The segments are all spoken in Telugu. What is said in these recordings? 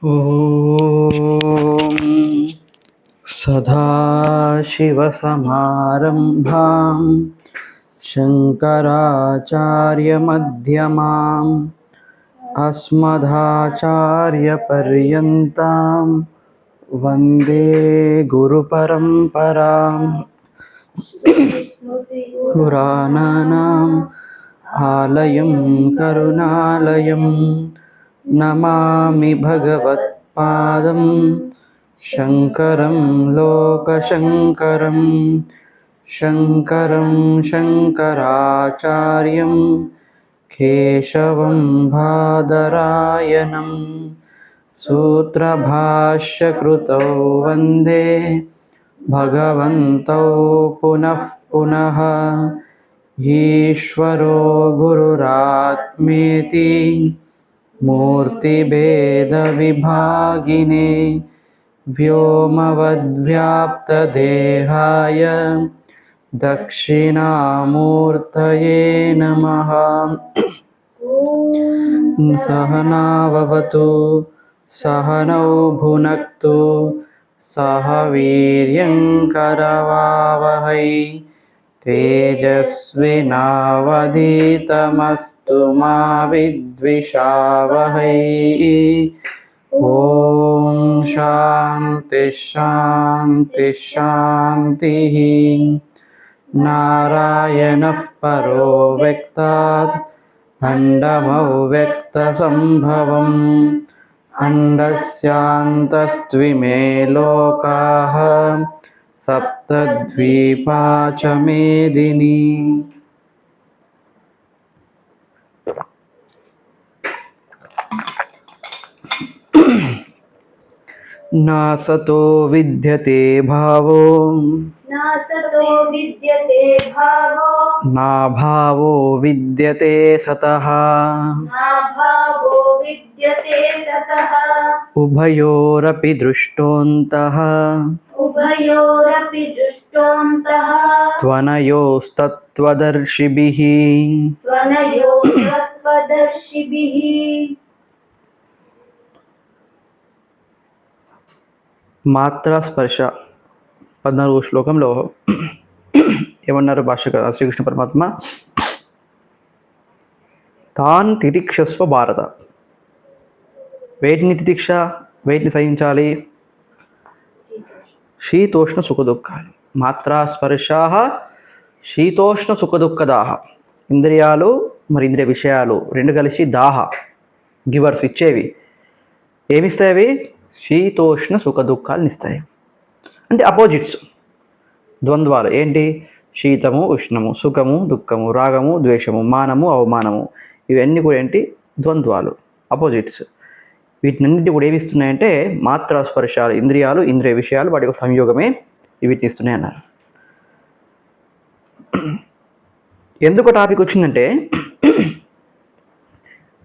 ఓం సదాశివసమారంభాం శంకరాచార్యమధ్యమాం అస్మదాచార్యపర్యంతాం వందే గురుపరంపరాం. పురాణానాం ఆలయం కరుణాలయం నమామి భగవత్పాదం శంకరం లోకశంకరం. శంకరం శంకరాచార్యం కేశవం బాదరాయణం సూత్రభాష్యకృతౌ వందే భగవంతౌ పునః పునః. ఈశ్వరో గురురాత్మేతి మూర్తిభేదవిభాగినే వ్యోమవద్వ్యాప్తదేహాయ దక్షిణామూర్తయే నమః. సహనావవతు సహనౌ భునక్తు సహ వీర్యం కరవావహై తేజస్వినావధీతమస్తు మా విద్విషావహై. ఓం శాంతి శాంతి శాంతి. నారాయణః పరో వ్యక్తాత్ అండమవ్యక్తసంభవం అండస్యాంతస్త్విమే లోకాః సప్తద్వీపా చ మేదినీ. నా సతో విద్యతే భావో నా భావో విద్యతే సతః ఉభయోరపి దృష్టోంతః త్వనయోస్తత్త్వదర్శిభిః. మాత్రా స్పర్శ 14వ శ్లోకంలో ఏమన్నారు భాష్యకారు శ్రీకృష్ణ పరమాత్మ? తాన్ తితిక్షస్వ భారత. వేటిని తితిక్ష, వేటిని సహించాలి? శీతోష్ణ సుఖదుఖాలు. మాత్రా స్పర్శా శీతోష్ణ సుఖదుఖదాహ. ఇంద్రియాలు మరి ఇంద్రియ విషయాలు రెండు కలిసి దాహ గివర్స్ ఇచ్చేవి. ఏమిస్తాయి అవి? శీతోష్ణ సుఖదుఖాలను ఇస్తాయి. అంటే అపోజిట్స్, ద్వంద్వాలు. ఏంటి? శీతము ఉష్ణము, సుఖము దుఃఖము, రాగము ద్వేషము, మానము అవమానము. ఇవన్నీ కూడా ఏంటి? ద్వంద్వాలు, అపోజిట్స్. వీటినన్నింటి కూడా ఏమిస్తున్నాయంటే మాత్రా స్పర్శాలు, ఇంద్రియాలు ఇంద్రియ విషయాలు వాటి యొక్క సంయోగమే వీటిని ఇస్తున్నాయి అన్నారు. ఎందుకు టాపిక్ వచ్చిందంటే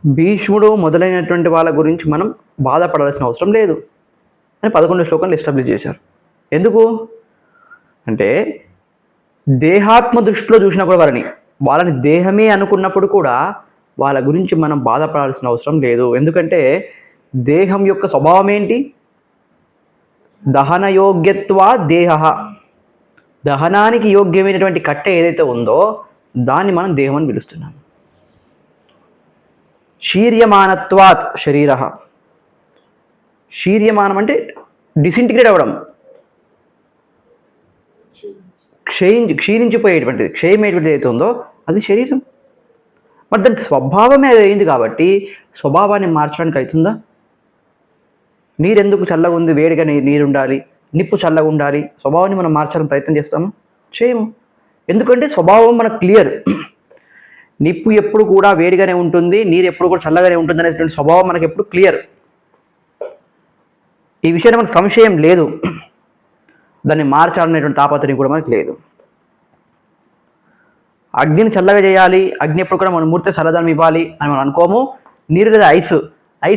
భీష్ముడు మొదలైనటువంటి వాళ్ళ గురించి మనం బాధపడాల్సిన అవసరం లేదు అని 11వ శ్లోకంలో ఎస్టాబ్లిష్ చేశారు. ఎందుకు అంటే దేహాత్మ దృష్టిలో చూసినప్పుడు వాళ్ళని దేహమే అనుకున్నప్పుడు కూడా వాళ్ళ గురించి మనం బాధపడాల్సిన అవసరం లేదు. ఎందుకంటే దేహం యొక్క స్వభావం ఏంటి? దహనయోగ్యత్వా దేహ. దహనానికి యోగ్యమైనటువంటి కట్టె ఏదైతే ఉందో దాన్ని మనం దేహం అని పిలుస్తున్నాం. శీర్యమానత్వాత్ శరీర. శీర్యమానం అంటే డిసింటిగ్రేట్ అవ్వడం, క్షీణించిపోయేటువంటిది, క్షయమయ్యేటువంటిది ఏదైతే ఉందో అది శరీరం. మరి దాని స్వభావమే అది అయింది కాబట్టి స్వభావాన్ని మార్చడానికి అవుతుందా? నీరెందుకు చల్లగా ఉంది, వేడిగా నీరు ఉండాలి, నిప్పు చల్లగా ఉండాలి, స్వభావాన్ని మనం మార్చాలని ప్రయత్నం చేస్తాము? చేయము. ఎందుకంటే స్వభావం మనకు క్లియర్. నిప్పు ఎప్పుడు కూడా వేడిగానే ఉంటుంది, నీరు ఎప్పుడు కూడా చల్లగానే ఉంటుంది అనేటువంటి స్వభావం మనకు ఎప్పుడు క్లియర్. ఈ విషయంలో మనకు సంశయం లేదు. దాన్ని మార్చాలనేటువంటి తాపత్రయం కూడా మనకు లేదు. అగ్నిని చల్లగా చేయాలి, అగ్ని ఎప్పుడు కూడా మన మూర్తి చల్లదనం ఇవ్వాలి అని మనం అనుకోము. నీరు లేదా ఐస్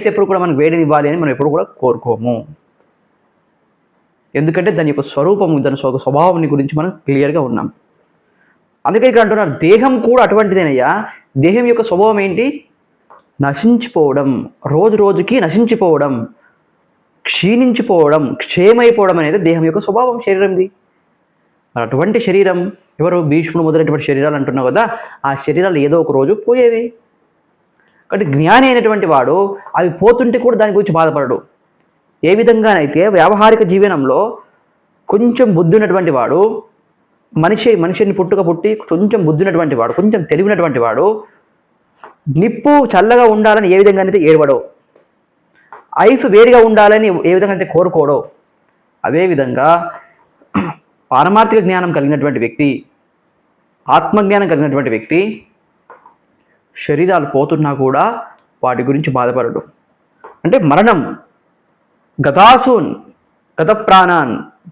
ఎప్పుడు కూడా మనకు వేడిని ఇవ్వాలి అని మనం ఎప్పుడు కూడా కోరుకోము. ఎందుకంటే దాని యొక్క స్వరూపము, దాని స్వభావం గురించి మనం క్లియర్గా ఉన్నాం. అందుకే ఇక్కడ అంటున్నారు దేహం కూడా అటువంటిదేనయ్యా. దేహం యొక్క స్వభావం ఏంటి? నశించిపోవడం, రోజు రోజుకి నశించిపోవడం. క్షీణించిపోవడం, క్షేమైపోవడం అనేది దేహం యొక్క స్వభావం, శరీరంది. మరి అటువంటి శరీరం ఎవరు? భీష్ముడు మొదలైనటువంటి శరీరాలు అంటున్నావు కదా, ఆ శరీరాలు ఏదో ఒక రోజు పోయేవి. కాబట్టి జ్ఞాని అయినటువంటి వాడు అవి పోతుంటే కూడా దాని గురించి బాధపడడు. ఏ విధంగానైతే వ్యావహారిక జీవనంలో కొంచెం బుద్ధి ఉన్నటువంటి వాడు, మనిషిని పుట్టి కొంచెం బుద్ధి ఉన్నటువంటి వాడు, కొంచెం తెలివినటువంటి వాడు నిప్పు చల్లగా ఉండాలని ఏ విధంగానైతే ఏడవడో, ఐస్ వేడిగా ఉండాలని ఏ విధంగా అయితే కోరుకోడో, అదేవిధంగా పారమార్థిక జ్ఞానం కలిగినటువంటి వ్యక్తి, ఆత్మజ్ఞానం కలిగినటువంటి వ్యక్తి శరీరాలు పోతున్నా కూడా వాటి గురించి బాధపడడు. అంటే మరణం గతాసూన్ గత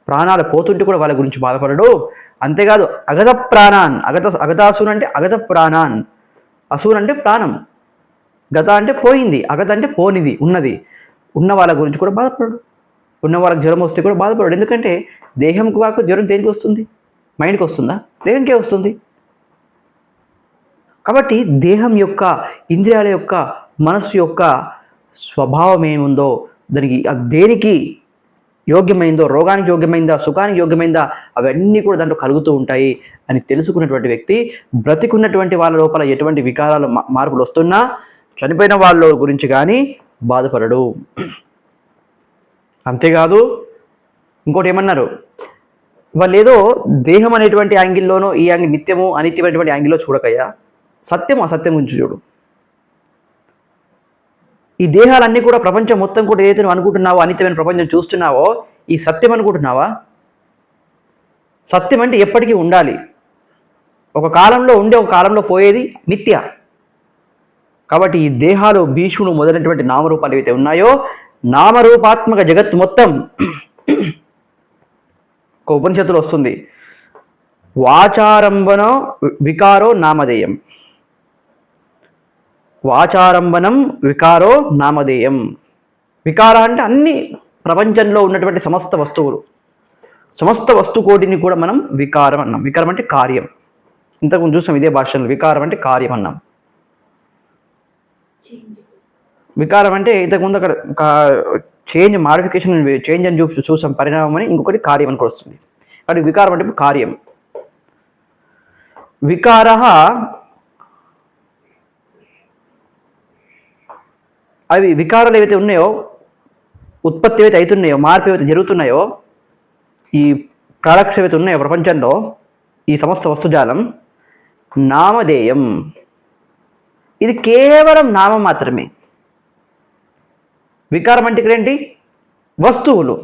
ప్రాణాలు పోతుంటే కూడా వాళ్ళ గురించి బాధపడడు. అంతేకాదు అగత ప్రాణాన్, అగతాసూన్ అంటే అగత ప్రాణాన్, అసూన్ అంటే ప్రాణం, గత అంటే పోయింది, అగత అంటే పోనిది, ఉన్న వాళ్ళ గురించి కూడా బాధపడడు. ఉన్న వాళ్ళకి జ్వరం వస్తే కూడా బాధపడడు. ఎందుకంటే దేహంకి వరకు జ్వరం దేనికి వస్తుంది? మైండ్కి వస్తుందా? దేహంకే వస్తుంది. కాబట్టి దేహం యొక్క, ఇంద్రియాల యొక్క, మనస్సు యొక్క స్వభావం ఏముందో, దానికి దేనికి యోగ్యమైందో, రోగానికి యోగ్యమైందా, సుఖానికి యోగ్యమైందా, అవన్నీ కూడా దాంట్లో కలుగుతూ ఉంటాయి అని తెలుసుకున్నటువంటి వ్యక్తి బ్రతికున్నటువంటి వాళ్ళ లోపల ఎటువంటి వికారాలు మార్పులు వస్తున్నా చనిపోయిన వాళ్ళ గురించి కానీ బాధపడడు. అంతేకాదు ఇంకోటి ఏమన్నారు, వాళ్ళు ఏదో దేహం అనేటువంటి యాంగిల్లోనో ఈ యాంగిల్ నిత్యము అనిత్యమైనటువంటి యాంగిల్లో చూడకయ్యా, అసత్యం గురించి చూడు. ఈ దేహాలన్నీ కూడా ప్రపంచం మొత్తం కూడా ఏదైతే నువ్వు అనుకుంటున్నావో, అనిత్యమైన ప్రపంచం చూస్తున్నావో, ఈ సత్యం అనుకుంటున్నావా? సత్యం అంటే ఎప్పటికీ ఉండాలి. ఒక కాలంలో ఉండే, ఒక కాలంలో పోయేది నిత్య. కాబట్టి ఈ దేహాలు, భీష్ముడు మొదలైనటువంటి నామరూపాలు ఏవైతే ఉన్నాయో, నామరూపాత్మక జగత్తు మొత్తం ఒక ఉపనిషత్తులో వస్తుంది, వాచారంభన వికారో నామధేయం. వాచారంభనం వికారో నామధేయం. వికార అంటే అన్ని ప్రపంచంలో ఉన్నటువంటి సమస్త వస్తువులు, సమస్త వస్తుకోటిని కూడా మనం వికారం అన్నాం. వికారం అంటే కార్యం. ఇంతకుముందు చూసాం ఇదే భాషలో, వికారం అంటే కార్యం అన్నాం. వికారం అంటే ఇంతకుముందు అక్కడ చేంజ్, మాడిఫికేషన్, చేంజ్ అని చూసాం, పరిణామం అని. ఇంకొకటి కార్యం అని వస్తుంది. కాబట్టి వికారం అంటే కార్యం. వికార అవి వికారాలు ఏవైతే ఉన్నాయో, ఉత్పత్తి ఏవైతే అవుతున్నాయో, మార్పు ఏవైతే జరుగుతున్నాయో, ఈ ప్రాడక్ట్స్ ఏవైతే ఉన్నాయో ప్రపంచంలో, ఈ సమస్త వస్తుజాలం నామధేయం. ఇది కేవలం నామం మాత్రమే. వికారం అంటే ఇక్కడేంటి? వస్తువులు.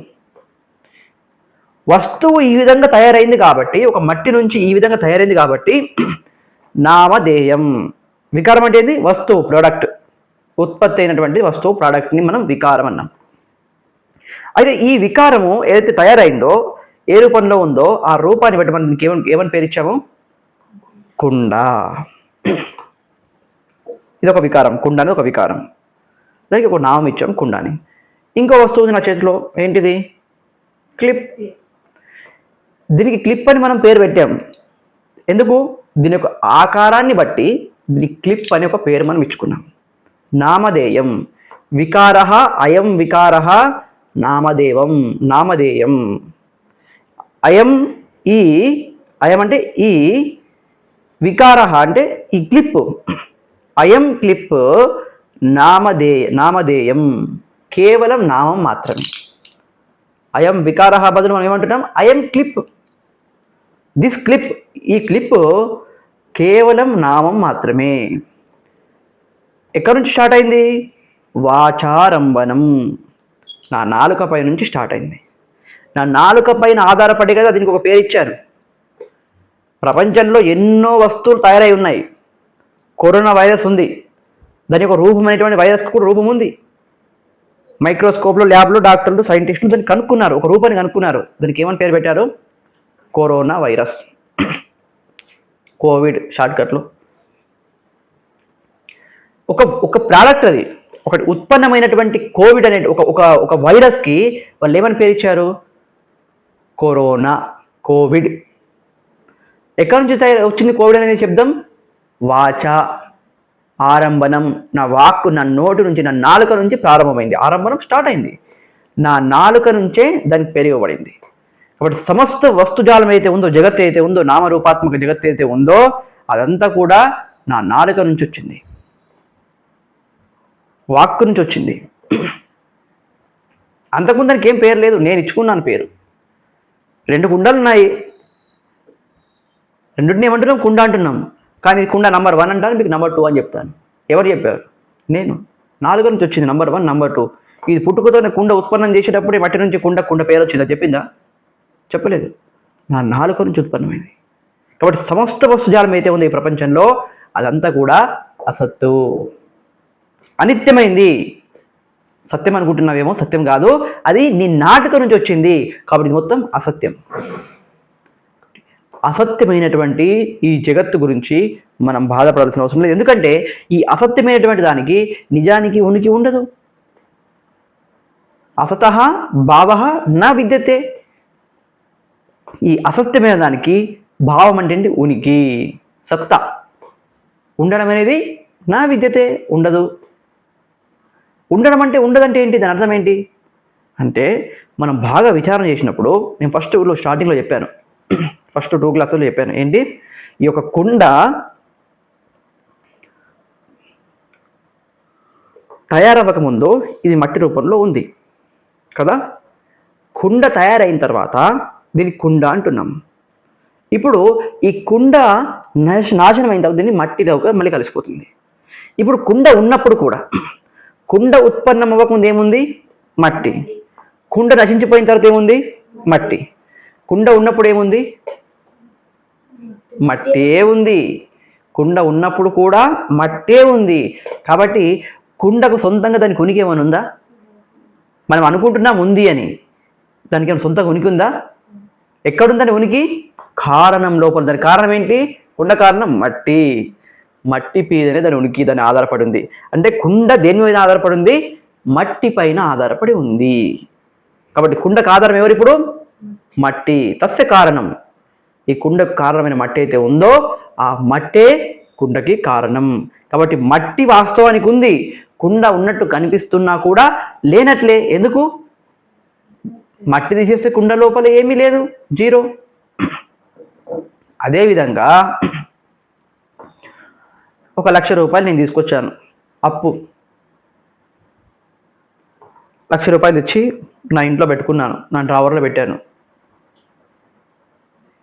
వస్తువు ఈ విధంగా తయారైంది కాబట్టి, ఒక మట్టి నుంచి ఈ విధంగా తయారైంది కాబట్టి నామధేయం. వికారం అంటే ఏంది? వస్తువు, ప్రోడక్ట్, ఉత్పత్తి అయినటువంటి వస్తువు, ప్రోడక్ట్ని మనం వికారం అన్నాం. అయితే ఈ వికారము ఏదైతే తయారైందో, ఏ రూపంలో ఉందో, ఆ రూపాన్ని బట్టి మనం ఏమని పేరు ఇచ్చాము? కుండ. ఇది ఒక వికారం, కుండ అనేది ఒక వికారం. దానికి ఒక నామం ఇచ్చాం, కుండ అని. ఇంకో వస్తువు ఉంది నా చేతిలో, ఏంటిది? క్లిప్. దీనికి క్లిప్ అని మనం పేరు పెట్టాం. ఎందుకు? దీని యొక్క ఆకారాన్ని బట్టి దీని క్లిప్ అనే ఒక పేరు మనం ఇచ్చుకున్నాం. నామధేయం. వికార అయం వికార నామధేయం. అయం అంటే ఈ, వికార అంటే ఈ క్లిప్. అయం క్లిప్ నామధేయం, కేవలం నామం మాత్రమే. అయం వికార బదులు మనం ఏమంటున్నాం? అయం క్లిప్. దిస్ క్లిప్, ఈ క్లిప్ కేవలం నామం మాత్రమే. ఎక్కడి నుంచి స్టార్ట్ అయింది? వాచారంభనం. నా నాలుక పై నుంచి స్టార్ట్ అయింది. నా నాలుక పైన ఆధారపడి కదా దీనికి ఒక పేరు ఇచ్చారు. ప్రపంచంలో ఎన్నో వస్తువులు తయారై ఉన్నాయి. కరోనా వైరస్ ఉంది, దాని యొక్క రూపం అనేటువంటి వైరస్కి కూడా రూపం ఉంది. మైక్రోస్కోప్లో, ల్యాబ్లో డాక్టర్లు, సైంటిస్టులు దాన్ని కనుక్కున్నారు, ఒక రూపాన్ని కనుక్కున్నారు. దానికి ఏమని పేరు పెట్టారు? కరోనా వైరస్, కోవిడ్ షార్ట్కట్లో. ఒక ప్రోడక్ట్ అది, ఒకటి ఉత్పన్నమైనటువంటి కోవిడ్ అనే ఒక వైరస్కి వాళ్ళు ఏమని పేరు ఇచ్చారు? Corona, Covid. ఎక్కడి నుంచి వచ్చింది కోవిడ్ అనే శబ్దం? వాచ, ఆరంభనం. నా వాక్కు, నా నోటి నుంచి, నా నాలుక నుంచి ప్రారంభమైంది. ఆరంభనం స్టార్ట్ అయింది. నా నాలుక నుంచే దానికి పేరు ఇవ్వబడింది. కాబట్టి సమస్త వస్తుజాలం అయితే ఉందో, జగత్ అయితే ఉందో, నామరూపాత్మక జగత్ అయితే ఉందో అదంతా కూడా నా నాలుక నుంచి వచ్చింది, వాక్కు నుంచి వచ్చింది. అంతకుముందు దానికి ఏం పేరు లేదు, నేను ఇచ్చుకున్నాను పేరు. 2 కుండలు ఉన్నాయి, రెండింటిని ఏమంటున్నాం, కుండ అంటున్నాం. కానీ కుండ నంబర్ 1 అంటాను, మీకు నంబర్ 2 అని చెప్తాను. ఎవరు చెప్పారు? నేను. 4 నుంచి వచ్చింది నంబర్ 1, నంబర్ 2. ఇది పుట్టుకతోనే కుండ ఉత్పన్నం చేసేటప్పుడే మట్టి నుంచి కుండ పేరు వచ్చిందా? చెప్పిందా? చెప్పలేదు. నా నాలుక నుంచి ఉత్పన్నమైంది. కాబట్టి సమస్త వస్తుజాలం అయితే ఉంది ఈ ప్రపంచంలో అదంతా కూడా అసత్తు, అనిత్యమైంది. సత్యం అనుకుంటున్నావేమో, సత్యం కాదు, అది నీ నాలుక నుంచి వచ్చింది. కాబట్టి ఇది మొత్తం అసత్యం. అసత్యమైనటువంటి ఈ జగత్తు గురించి మనం బాధపడాల్సిన అవసరం లేదు. ఎందుకంటే ఈ అసత్యమైనటువంటి దానికి నిజానికి ఉనికి ఉండదు. అసతః భావః నా విద్యతే. ఈ అసత్యమైన దానికి భావం అంటే ఏంటి? ఉనికి, సత్తా. ఉండడం అనేది నా విద్యతే, ఉండదు. ఉండడం అంటే ఉండదంటే ఏంటి? దాని అర్థం ఏంటి అంటే, మనం బాగా విచారణ చేసినప్పుడు, నేను స్టార్టింగ్లో చెప్పాను, ఫస్ట్ 2 క్లాసుల్లో చెప్పాను ఏంటి, ఈ యొక్క కుండ తయారవ్వక ముందు ఇది మట్టి రూపంలో ఉంది కదా. కుండ తయారైన తర్వాత దీన్ని కుండ అంటున్నాం. ఇప్పుడు ఈ కుండ నాశనం అయిన తర్వాత దీన్ని మట్టిలోకి మళ్ళీ కలిసిపోతుంది. ఇప్పుడు కుండ ఉన్నప్పుడు కూడా, కుండ ఉత్పన్నం అవ్వకముందు ఏముంది? మట్టి. కుండ నశించిపోయిన తర్వాత ఏముంది? మట్టి. కుండ ఉన్నప్పుడు ఏముంది? మట్టే ఉంది. కుండ ఉన్నప్పుడు కూడా మట్టే ఉంది. కాబట్టి కుండకు సొంతంగా దానికి ఉనికి ఏమైనా ఉందా? మనం అనుకుంటున్నాం ఉంది అని, దానికి ఏమైనా సొంతంగా ఉనికి ఉందా? ఎక్కడుందని ఉనికి? కారణం లోపల. దాని కారణం ఏంటి? కుండ కారణం మట్టి. మట్టి పీదనే దాని ఉనికి, దాన్ని ఆధారపడి ఉంది. అంటే కుండ దేని మీద ఆధారపడి ఉంది? మట్టి పైన ఆధారపడి ఉంది. కాబట్టి కుండకు ఆధారం ఎవరు ఇప్పుడు? మట్టి. తస్య కారణం. ఈ కుండకు కారణమైన మట్టి అయితే ఉందో ఆ మట్టే కుండకి కారణం. కాబట్టి మట్టి వాస్తవానికి ఉంది, కుండ ఉన్నట్టు కనిపిస్తున్నా కూడా లేనట్లే. ఎందుకు? మట్టి తీసేస్తే కుండ లోపల ఏమీ లేదు, జీరో. అదేవిధంగా 1,00,000 రూపాయలు నేను తీసుకొచ్చాను అప్పు. 1,00,000 రూపాయలు తెచ్చి నా ఇంట్లో పెట్టుకున్నాను, నా డ్రావర్లో పెట్టాను.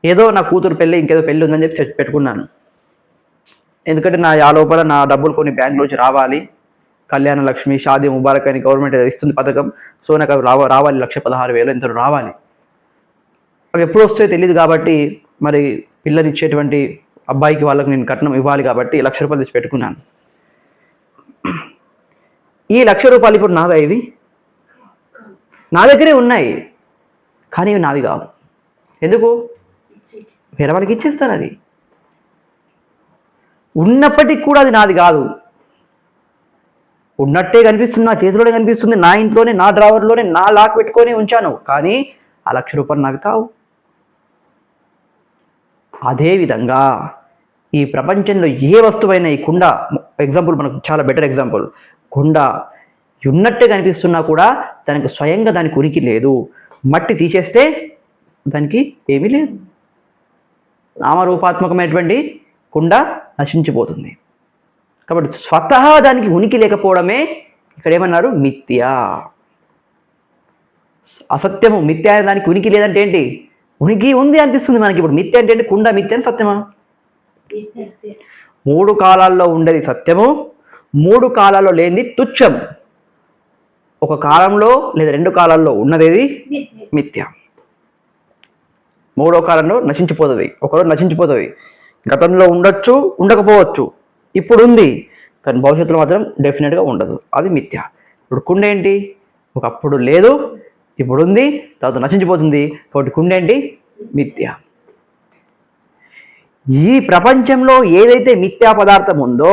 ఏదో నా కూతురు పెళ్ళి, ఇంకేదో పెళ్ళి ఉందని చెప్పి పెట్టుకున్నాను. ఎందుకంటే నా లోపల నా డబ్బులు కొన్ని బ్యాంకులోంచి రావాలి, కళ్యాణ లక్ష్మి, షాదీ ముబారక్ అని గవర్నమెంట్ ఇస్తుంది పథకం. సో నాకు అవి రావాలి, 1,16,000 ఎంత రావాలి. అవి ఎప్పుడు వస్తాయో తెలియదు. కాబట్టి మరి పిల్లని ఇచ్చేటువంటి అబ్బాయికి వాళ్ళకి నేను కట్నం ఇవ్వాలి కాబట్టి 1,00,000 రూపాయలు తెచ్చి పెట్టుకున్నాను. ఈ 1,00,000 రూపాయలు ఇప్పుడు నావే, ఇవి నా దగ్గరే ఉన్నాయి, కానీ ఇవి నావి కాదు. ఎందుకు? వేరే వాళ్ళకి ఇచ్చేస్తాను. అది ఉన్నప్పటికీ కూడా అది నాది కాదు. ఉన్నట్టే కనిపిస్తుంది, నా చేతిలోనే కనిపిస్తుంది, నా ఇంట్లోనే, నా డ్రావర్లోనే, నా లాక్ పెట్టుకొని ఉంచాను, కానీ ఆ 1,00,000 రూపాయలు నావి కావు. అదేవిధంగా ఈ ప్రపంచంలో ఏ వస్తువైనా, ఈ కుండ ఎగ్జాంపుల్ మనకు చాలా బెటర్ ఎగ్జాంపుల్. కుండ ఉన్నట్టే కనిపిస్తున్నా కూడా దానికి స్వయంగా దానికి ఉనికి లేదు. మట్టి తీసేస్తే దానికి ఏమీ లేదు. నామరూపాత్మకమైనటువంటి కుండ నశించిపోతుంది. కాబట్టి స్వతహా దానికి ఉనికి లేకపోవడమే ఇక్కడ ఏమన్నారు? మిథ్య. అసత్యము. మిథ్య అనే దానికి ఉనికి లేదంటే ఏంటి? ఉనికి ఉంది అనిపిస్తుంది మనకి. ఇప్పుడు మిథ్య అంటే ఏంటి? కుండ మిథ్య అని సత్యమా? 3 కాలాల్లో ఉండేది సత్యము, 3 కాలాల్లో లేనిది తుచ్చం. ఒక కాలంలో లేదా 2 కాలాల్లో ఉన్నదేది మిథ్య. 3వ కాలంలో నశించిపోతుంది, ఒకరోజు నశించిపోతుంది. గతంలో ఉండొచ్చు, ఉండకపోవచ్చు, ఇప్పుడు ఉంది, కానీ భవిష్యత్తులో మాత్రం డెఫినెట్గా ఉండదు. అది మిథ్య. ఇప్పుడు కుండ ఏంటి? ఒకప్పుడు లేదు, ఇప్పుడు ఉంది, తర్వాత నశించిపోతుంది. కాబట్టి కుండ ఏంటి? మిథ్య. ఈ ప్రపంచంలో ఏదైతే మిథ్యా పదార్థం ఉందో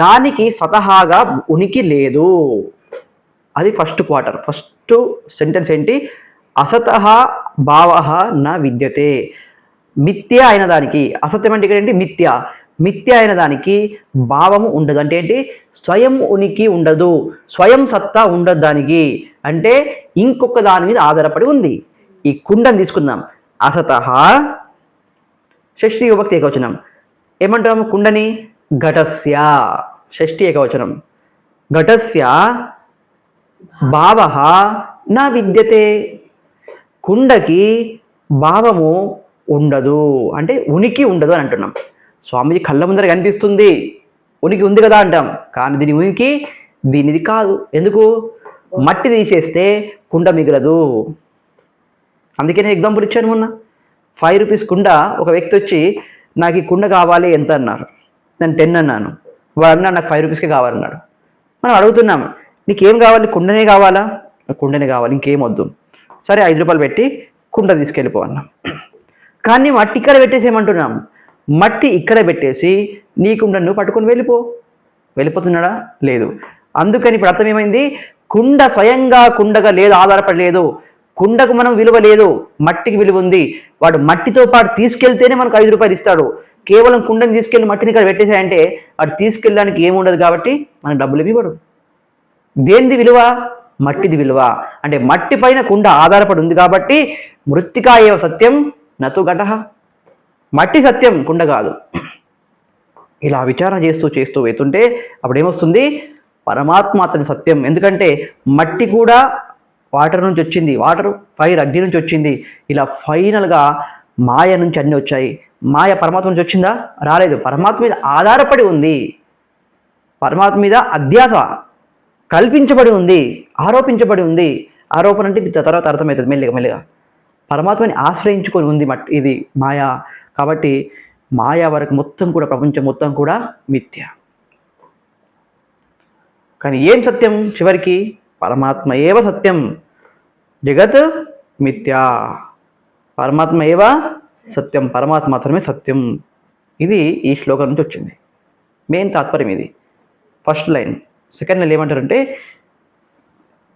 దానికి స్వతహాగా ఉనికి లేదు. అది ఫస్ట్ క్వార్టర్. ఫస్ట్ సెంటెన్స్ ఏంటి? అసతః భావః న విద్యతే. మిథ్య అయిన దానికి, అసత్యం అంటే ఇక్కడ ఏంటి? మిథ్య. మిథ్య అయిన దానికి భావము ఉండదు. అంటే ఏంటి? స్వయం ఉనికి ఉండదు, స్వయం సత్తా ఉండదు దానికి. అంటే ఇంకొక దాని మీద ఆధారపడి ఉంది. ఈ కుండని తీసుకుందాం. అసతః షష్ఠీ విభక్తి ఏకవచనం. ఏమంటాము కుండని? ఘటస్య షష్ఠీ ఏకవచనం. ఘటస్య భావః నా విద్యతే. కుండకి భావము ఉండదు, అంటే ఉనికి ఉండదు అని అంటున్నాం. స్వామీజీ కళ్ళ ముందర కనిపిస్తుంది, ఉనికి ఉంది కదా అంటాం, కానీ దీని ఉనికి దీనిది కాదు. ఎందుకు? మట్టి తీసేస్తే కుండ మిగలదు. అందుకే నేను ఎగ్జాంపుల్ ఇచ్చాను మొన్న. 5 రూపీస్ కుండ, ఒక వ్యక్తి వచ్చి నాకు ఈ కుండ కావాలి ఎంత అన్నారు. నేను 10 అన్నాను. వాడు అన్నాడు నాకు 5 రూపీస్కే కావాలన్నాడు. మనం అడుగుతున్నాము, నీకేం కావాలి? కుండనే కావాలా? కుండనే కావాలి, ఇంకేం వద్దు. సరే 5 రూపాయలు పెట్టి కుండ తీసుకెళ్ళిపో అన్నాం. కానీ మట్టి ఇక్కడ పెట్టేసేయమంటున్నాం. మట్టి ఇక్కడ పెట్టేసి నీ కుండను నువ్వు పట్టుకొని వెళ్ళిపోతున్నాడా? లేదు. అందుకని ఇప్పుడు అర్థం ఏమైంది? కుండ స్వయంగా కుండగా లేదు, ఆధారపడలేదు. కుండకు మనం విలువ లేదు, మట్టికి విలువ ఉంది. వాడు మట్టితో పాటు తీసుకెళ్తేనే మనకు 5 రూపాయలు ఇస్తాడు. కేవలం కుండని తీసుకెళ్ళి మట్టిని ఇక్కడ పెట్టేసాయంటే వాడు తీసుకెళ్ళడానికి ఏముండదు, కాబట్టి మనకు డబ్బులు ఇవ్వడు. దేనిది విలువ? మట్టిది విలువ. అంటే మట్టి పైన కుండ ఆధారపడి ఉంది కాబట్టి మృత్తికా ఏవ సత్యం నతు ఘటః. మట్టి సత్యం, కుండ కాదు. ఇలా విచారణ చేస్తూ వెళ్తుంటే అప్పుడు ఏమొస్తుంది? పరమాత్మ అతని సత్యం. ఎందుకంటే మట్టి కూడా వాటర్ నుంచి వచ్చింది, వాటర్ ఫైర్ అగ్ని నుంచి వచ్చింది. ఇలా ఫైనల్గా మాయ నుంచి అన్నీ వచ్చాయి. మాయ పరమాత్మ నుంచి వచ్చిందా? రాలేదు. పరమాత్మ మీద ఆధారపడి ఉంది, పరమాత్మ మీద అధ్యాస కల్పించబడి ఉంది, ఆరోపించబడి ఉంది. ఆరోపణ అంటే తర్వాత అర్థమవుతుంది మెల్లిగా. పరమాత్మని ఆశ్రయించుకొని ఉంది ఇది మాయా. కాబట్టి మాయా వరకు మొత్తం కూడా, ప్రపంచం మొత్తం కూడా మిథ్య. కానీ ఏం సత్యం చివరికి? పరమాత్మ ఏవ సత్యం, జగత్ మిథ్యా. పరమాత్మ ఏవ సత్యం, పరమాత్మ మాత్రమే సత్యం. ఇది ఈ శ్లోకం నుంచి వచ్చింది. మెయిన్ తాత్పర్యం ఇది. First line. సెకండ్ లైన్ ఏమంటారంటే,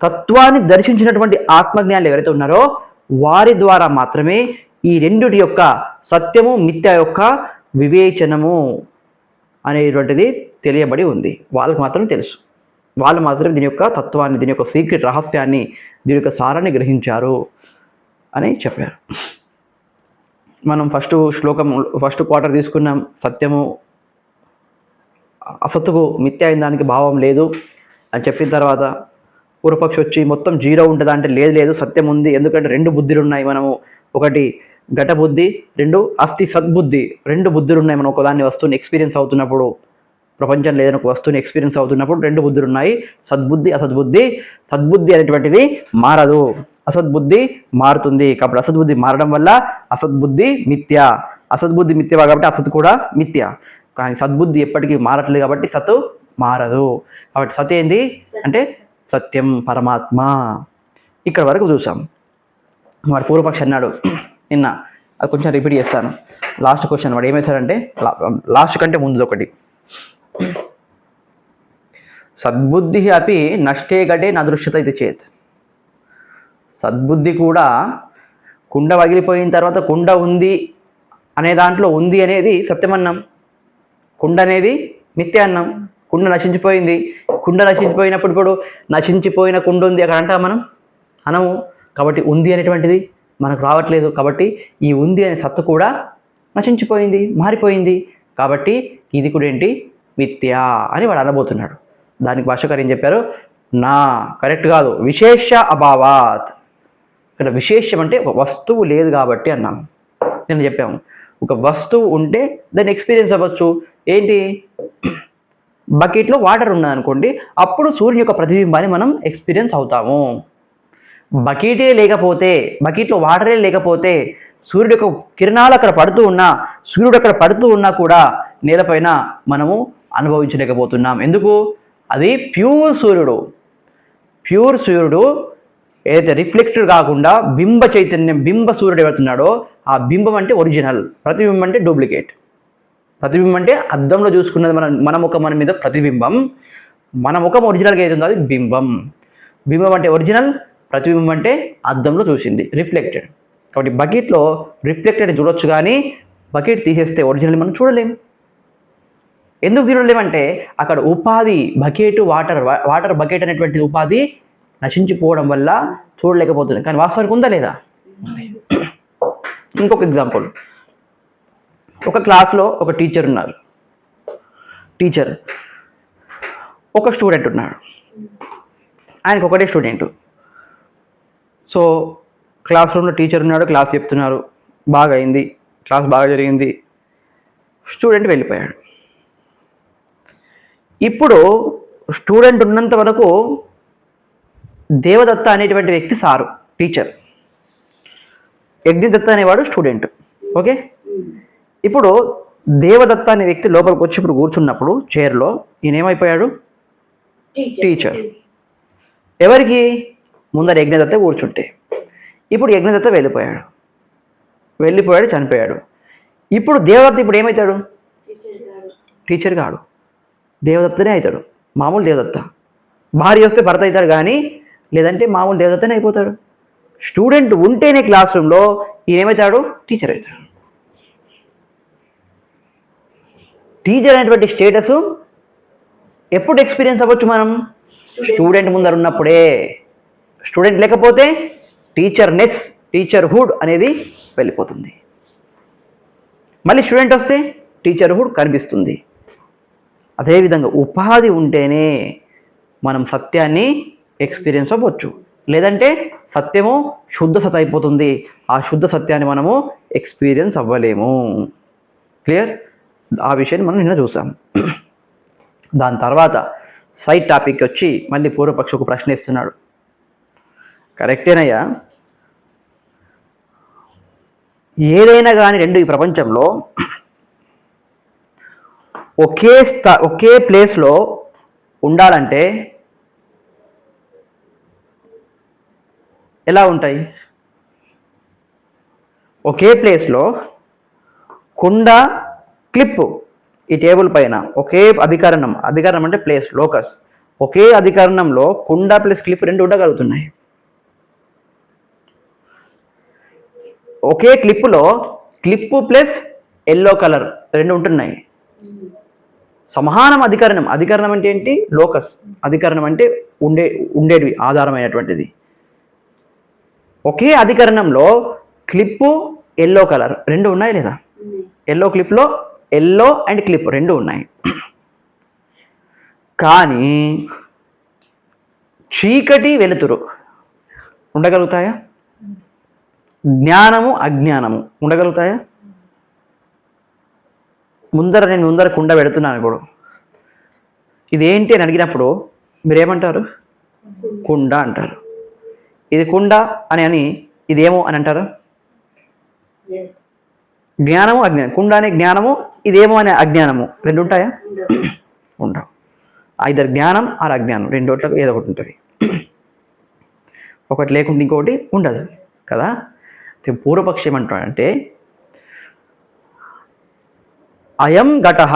తత్వాన్ని దర్శించినటువంటి ఆత్మజ్ఞానులు ఎవరైతే ఉన్నారో వారి ద్వారా మాత్రమే ఈ రెండిటి యొక్క సత్యము మిథ్య యొక్క వివేచనము అనేటువంటిది తెలియబడి ఉంది. వాళ్ళకి మాత్రం తెలుసు. వాళ్ళు మాత్రమే దీని యొక్క తత్వాన్ని, దీని యొక్క సీక్రెట్ రహస్యాన్ని, దీని యొక్క సారాన్ని గ్రహించారు అని చెప్పారు. మనం ఫస్ట్ క్వార్టర్ తీసుకున్నాం. సత్యము అసత్తుకు మిథ్య అయిన దానికి భావం లేదు అని చెప్పిన తర్వాత పూర్వపక్షి వచ్చి మొత్తం 0 ఉంటుందా అంటే లేదు, సత్యం ఉంది. ఎందుకంటే 2 బుద్ధులు ఉన్నాయి. మనము ఒకటి ఘట బుద్ధి, 2 అస్థి సద్బుద్ధి. 2 బుద్ధులు ఉన్నాయి. మనం ఒకదాన్ని వస్తువుని ఎక్స్పీరియన్స్ అవుతున్నప్పుడు, ప్రపంచంలో ఏదైనా ఒక వస్తువుని ఎక్స్పీరియన్స్ అవుతున్నప్పుడు 2 బుద్ధులు ఉన్నాయి, సద్బుద్ధి అసద్బుద్ధి. సద్బుద్ధి అనేటువంటిది మారదు, అసద్బుద్ధి మారుతుంది. కాబట్టి అసద్బుద్ధి మారడం వల్ల అసద్బుద్ధి మిథ్య. అసద్బుద్ధి మిథ్య కాబట్టి అసత్ కూడా మిథ్య. కానీ సద్బుద్ధి ఎప్పటికీ మారట్లేదు కాబట్టి సత్ మారదు. కాబట్టి సత్ ఏంది అంటే సత్యం, పరమాత్మ. ఇక్కడ వరకు చూసాం. వాడు పూర్వపక్షి అన్నాడు నిన్న, అది కొంచెం రిపీట్ చేస్తాను. లాస్ట్ క్వశ్చన్ వాడు ఏమేశాడంటే, లాస్ట్ కంటే ముందు ఒకటి, సద్బుద్ధి అపి నష్టే ఘటే నదృశ్యత ఇది చేత్. సద్బుద్ధి కూడా కుండ పగిలిపోయిన తర్వాత కుండ ఉంది అనే దాంట్లో ఉంది అనేది సత్యమన్నాం, కుండ అనేది మిథ్య అన్నాం. కుండ నశించిపోయింది. కుండ నశించిపోయినప్పుడు ఇప్పుడు నశించిపోయిన కుండ ఉంది అక్కడ అంటాం మనం? అనము. కాబట్టి ఉంది అనేటువంటిది మనకు రావట్లేదు. కాబట్టి ఈ ఉంది అనే సత్తు కూడా నశించిపోయింది, మారిపోయింది. కాబట్టి ఇది కూడా ఏంటి? మిథ్య అని వాడు అనబోతున్నాడు. దానికి భాషకారు ఏం చెప్పారు? నా కరెక్ట్ కాదు, విశేష అభావాత్. ఇక్కడ విశేషం అంటే ఒక వస్తువు లేదు కాబట్టి అన్నాము. నేను చెప్పాము ఒక వస్తువు ఉంటే దాన్ని ఎక్స్పీరియన్స్ అవ్వచ్చు. ఏంటి? బకెట్లో వాటర్ ఉన్నదనుకోండి, అప్పుడు సూర్యుని యొక్క ప్రతిబింబాన్ని మనం ఎక్స్పీరియన్స్ అవుతాము. బకెటే లేకపోతే, బకెట్లో వాటరే లేకపోతే, సూర్యుడు యొక్క కిరణాలు అక్కడ పడుతూ ఉన్నా, సూర్యుడు అక్కడ పడుతూ ఉన్నా కూడా నేలపైన మనము అనుభవించలేకపోతున్నాం. ఎందుకు? అది ప్యూర్ సూర్యుడు. ప్యూర్ సూర్యుడు ఏదైతే రిఫ్లెక్టెడ్ కాకుండా బింబ చైతన్యం, బింబ సూర్యుడు ఎవరుతున్నాడో ఆ బింబం అంటే ఒరిజినల్, ప్రతిబింబం అంటే డూప్లికేట్. ప్రతిబింబం అంటే అద్దంలో చూసుకున్నది మన ముఖం, మన మీద ప్రతిబింబం. మన ముఖం ఒరిజినల్గా ఏదైతుందో అది బింబం. బింబం అంటే ఒరిజినల్, ప్రతిబింబం అంటే అద్దంలో చూసింది, రిఫ్లెక్టెడ్. కాబట్టి బకెట్లో రిఫ్లెక్టెడ్ చూడొచ్చు, కానీ బకెట్ తీసేస్తే ఒరిజినల్ మనం చూడలేము. ఎందుకు తినలేమంటే అక్కడ ఉపాధి బకెట్ వాటర్ బకెట్ అనేటువంటి ఉపాధి నశించిపోవడం వల్ల చూడలేకపోతుంది. కానీ వాస్తవానికి ఉందా లేదా? ఇంకొక ఎగ్జాంపుల్, ఒక క్లాస్లో ఒక టీచర్ ఉన్నారు. టీచర్ ఒక స్టూడెంట్ ఉన్నాడు, ఆయనకు ఒకటే స్టూడెంట్. సో క్లాస్ రూమ్లో టీచర్ ఉన్నాడు, క్లాస్ చెప్తున్నారు, బాగా అయింది, క్లాస్ బాగా జరిగింది, స్టూడెంట్ వెళ్ళిపోయాడు. ఇప్పుడు స్టూడెంట్ ఉన్నంత వరకు దేవదత్త అనేటువంటి వ్యక్తి సారు టీచర్, యజ్ఞదత్త అనేవాడు స్టూడెంట్. ఓకే, ఇప్పుడు దేవదత్త అనే వ్యక్తి లోపలికి వచ్చి ఇప్పుడు కూర్చున్నప్పుడు చైర్లో ఈయన ఏమైపోయాడు? టీచర్. ఎవరికి? ముందర యజ్ఞదత్త కూర్చుంటే. ఇప్పుడు యజ్ఞదత్త వెళ్ళిపోయాడు, చనిపోయాడు. ఇప్పుడు దేవదత్త ఇప్పుడు ఏమవుతాడు? టీచర్ కాడు, దేవదత్తనే అవుతాడు. మామూలు దేవదత్త. భార్య వస్తే భర్త అవుతాడు, కానీ లేదంటే మామూలు దేవదత్తనే అయిపోతాడు. స్టూడెంట్ ఉంటేనే క్లాస్ రూమ్లో ఈయన ఏమవుతాడు? టీచర్ అవుతాడు. టీచర్ అనేటువంటి స్టేటస్ ఎప్పుడు ఎక్స్పీరియన్స్ అవ్వచ్చు మనం? స్టూడెంట్ ముందర ఉన్నప్పుడే. స్టూడెంట్ లేకపోతే టీచర్నెస్, టీచర్హుడ్ అనేది వెళ్ళిపోతుంది. మళ్ళీ స్టూడెంట్ వస్తే టీచర్హుడ్ కనిపిస్తుంది. అదేవిధంగా ఉపాధి ఉంటేనే మనం సత్యాన్ని ఎక్స్పీరియన్స్ అవ్వచ్చు, లేదంటే సత్యము శుద్ధ సత్ అయిపోతుంది. ఆ శుద్ధ సత్యాన్ని మనము ఎక్స్పీరియన్స్ అవ్వలేము. క్లియర్? ఆ విషయాన్ని మనం నిన్న చూసాం. దాని తర్వాత సైడ్ టాపిక్ వచ్చి మళ్ళీ పూర్వపక్ష ఒక ప్రశ్న ఇస్తున్నాడు. కరెక్టేనయ్యా, ఏదైనా కానీ రెండు ఈ ప్రపంచంలో ఒకే ప్లేస్లో ఉండాలంటే ఎలా ఉంటాయి? ఒకే ప్లేస్లో కుండ, క్లిప్ ఈ టేబుల్ పైన ఒకే అధికరణం అంటే ప్లేస్, లోకస్, ఒకే అధికరణంలో కుండ ప్లస్ క్లిప్ రెండు ఉండగలుగుతున్నాయి. ఒకే క్లిప్లో క్లిప్ ప్లస్ ఎల్లో కలర్ రెండు ఉంటున్నాయి. సమానం అధికరణం. అధికరణం అంటే ఏంటి? లోకస్. అధికరణం అంటే ఉండేటివి, ఆధారమైనటువంటిది. ఒకే అధికరణంలో క్లిప్పు, ఎల్లో కలర్ రెండు ఉన్నాయి లేదా? ఎల్లో క్లిప్లో ఎల్లో అండ్ క్లిప్ రెండు ఉన్నాయి. కానీ చీకటి, వెలుతురు ఉండగలుగుతాయా? జ్ఞానము, అజ్ఞానము ఉండగలుగుతాయా? నేను ముందర కుండ పెడుతున్నాను. ఇప్పుడు ఇదేంటి అని అడిగినప్పుడు మీరేమంటారు? కుండ అంటారు. ఇది కుండ అని ఇదేమో అని అంటారు? జ్ఞానము, అజ్ఞానం. కుండ అనే జ్ఞానము, ఇదేమో అనే అజ్ఞానము రెండు ఉంటాయా? ఉండవు. ఐదర్ జ్ఞానం ఆర్ అజ్ఞానం, రెండోట్లకు ఏదో ఒకటి ఉంటుంది. ఒకటి లేకుండా ఇంకొకటి ఉండదు కదా. పూర్వపక్షం ఏమంటాడంటే అయం ఘటః,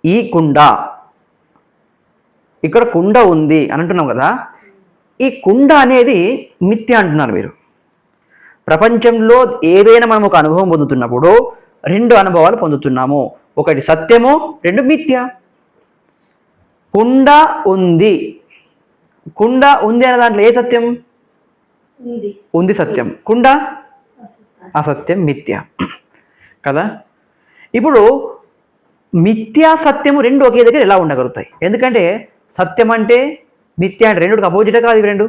ఈ కుండ, ఇక్కడ కుండ ఉంది అని అంటున్నాం కదా. ఈ కుండ అనేది మిథ్య అంటున్నారు మీరు. ప్రపంచంలో ఏదైనా మనం ఒక అనుభవం పొందుతున్నప్పుడు రెండు అనుభవాలు పొందుతున్నాము. ఒకటి సత్యము, రెండు మిథ్య. కుండ ఉంది, కుండ ఉంది అనే దాంట్లో ఏ సత్యం? ఉంది సత్యం. కుండ అసత్యం, మిథ్య కదా. ఇప్పుడు మిథ్యా సత్యము రెండు ఒకే దగ్గర ఎలా ఉండగలుగుతాయి? ఎందుకంటే సత్యం అంటే మిథ్య అంటే రెండుకి అపోజిటే కాదు. ఇవి రెండు.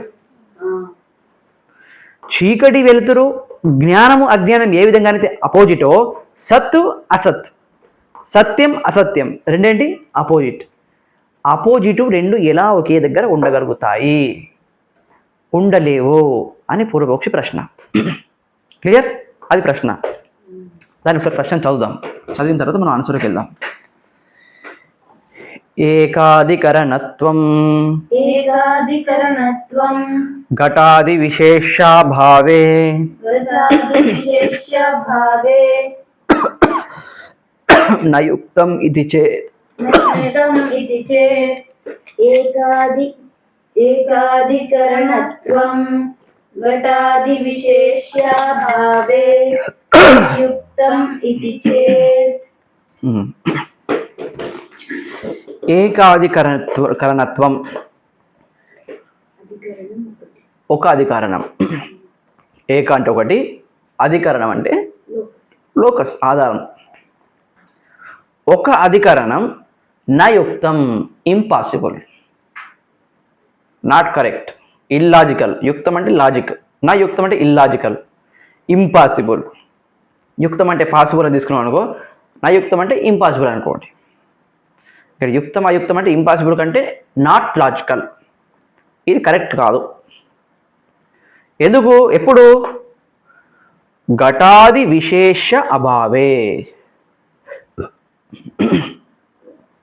చీకటి, వెలుతురు, జ్ఞానము, అజ్ఞానం ఏ విధంగా అయితే అపోజిటో, సత్తు, అసత్, సత్యం, అసత్యం రెండేంటి? అపోజిట్. అపోజిటు రెండు ఎలా ఒకే దగ్గర ఉండగలుగుతాయి? ఉండలేవు అని పూర్వపక్షి ప్రశ్న. క్లియర్? అది ప్రశ్న. దాని ఒకసారి ప్రశ్న చదువుదాం. చదివిన తర్వాత మనం ఆన్సర్కి వెళ్దాం. ఏకాధికరణత్వం ఘటాది విశేషాభావే నయుక్తం ఇది చేత్ ఏకాధికరణత్వం ఘటాది విశేషాభావే యుక్తం ఇది చేత్ ఏకాధికరణత్వం ఒక అధికరణం. ఏక అంటే ఒకటి, అధికరణం అంటే లోకస్ ఆధారం. ఒక అధికరణం నయుక్తం ఇంపాసిబుల్, నాట్ కరెక్ట్, ఇల్లాజికల్. యుక్తం అంటే లాజిక్, నయుక్తం అంటే ఇల్లాజికల్, ఇంపాసిబుల్. యుక్తం అంటే పాసిబుల్ అని తీసుకున్నాం అనుకో, నయుక్తం అంటే ఇంపాసిబుల్ అనుకోండి. ఇక్కడ యుక్తం అయుక్తం అంటే ఇంపాసిబుల్ కంటే నాట్ లాజికల్, ఇది కరెక్ట్ కాదు. ఎందుకు? ఎప్పుడు? ఘటాది విశేష అభావే.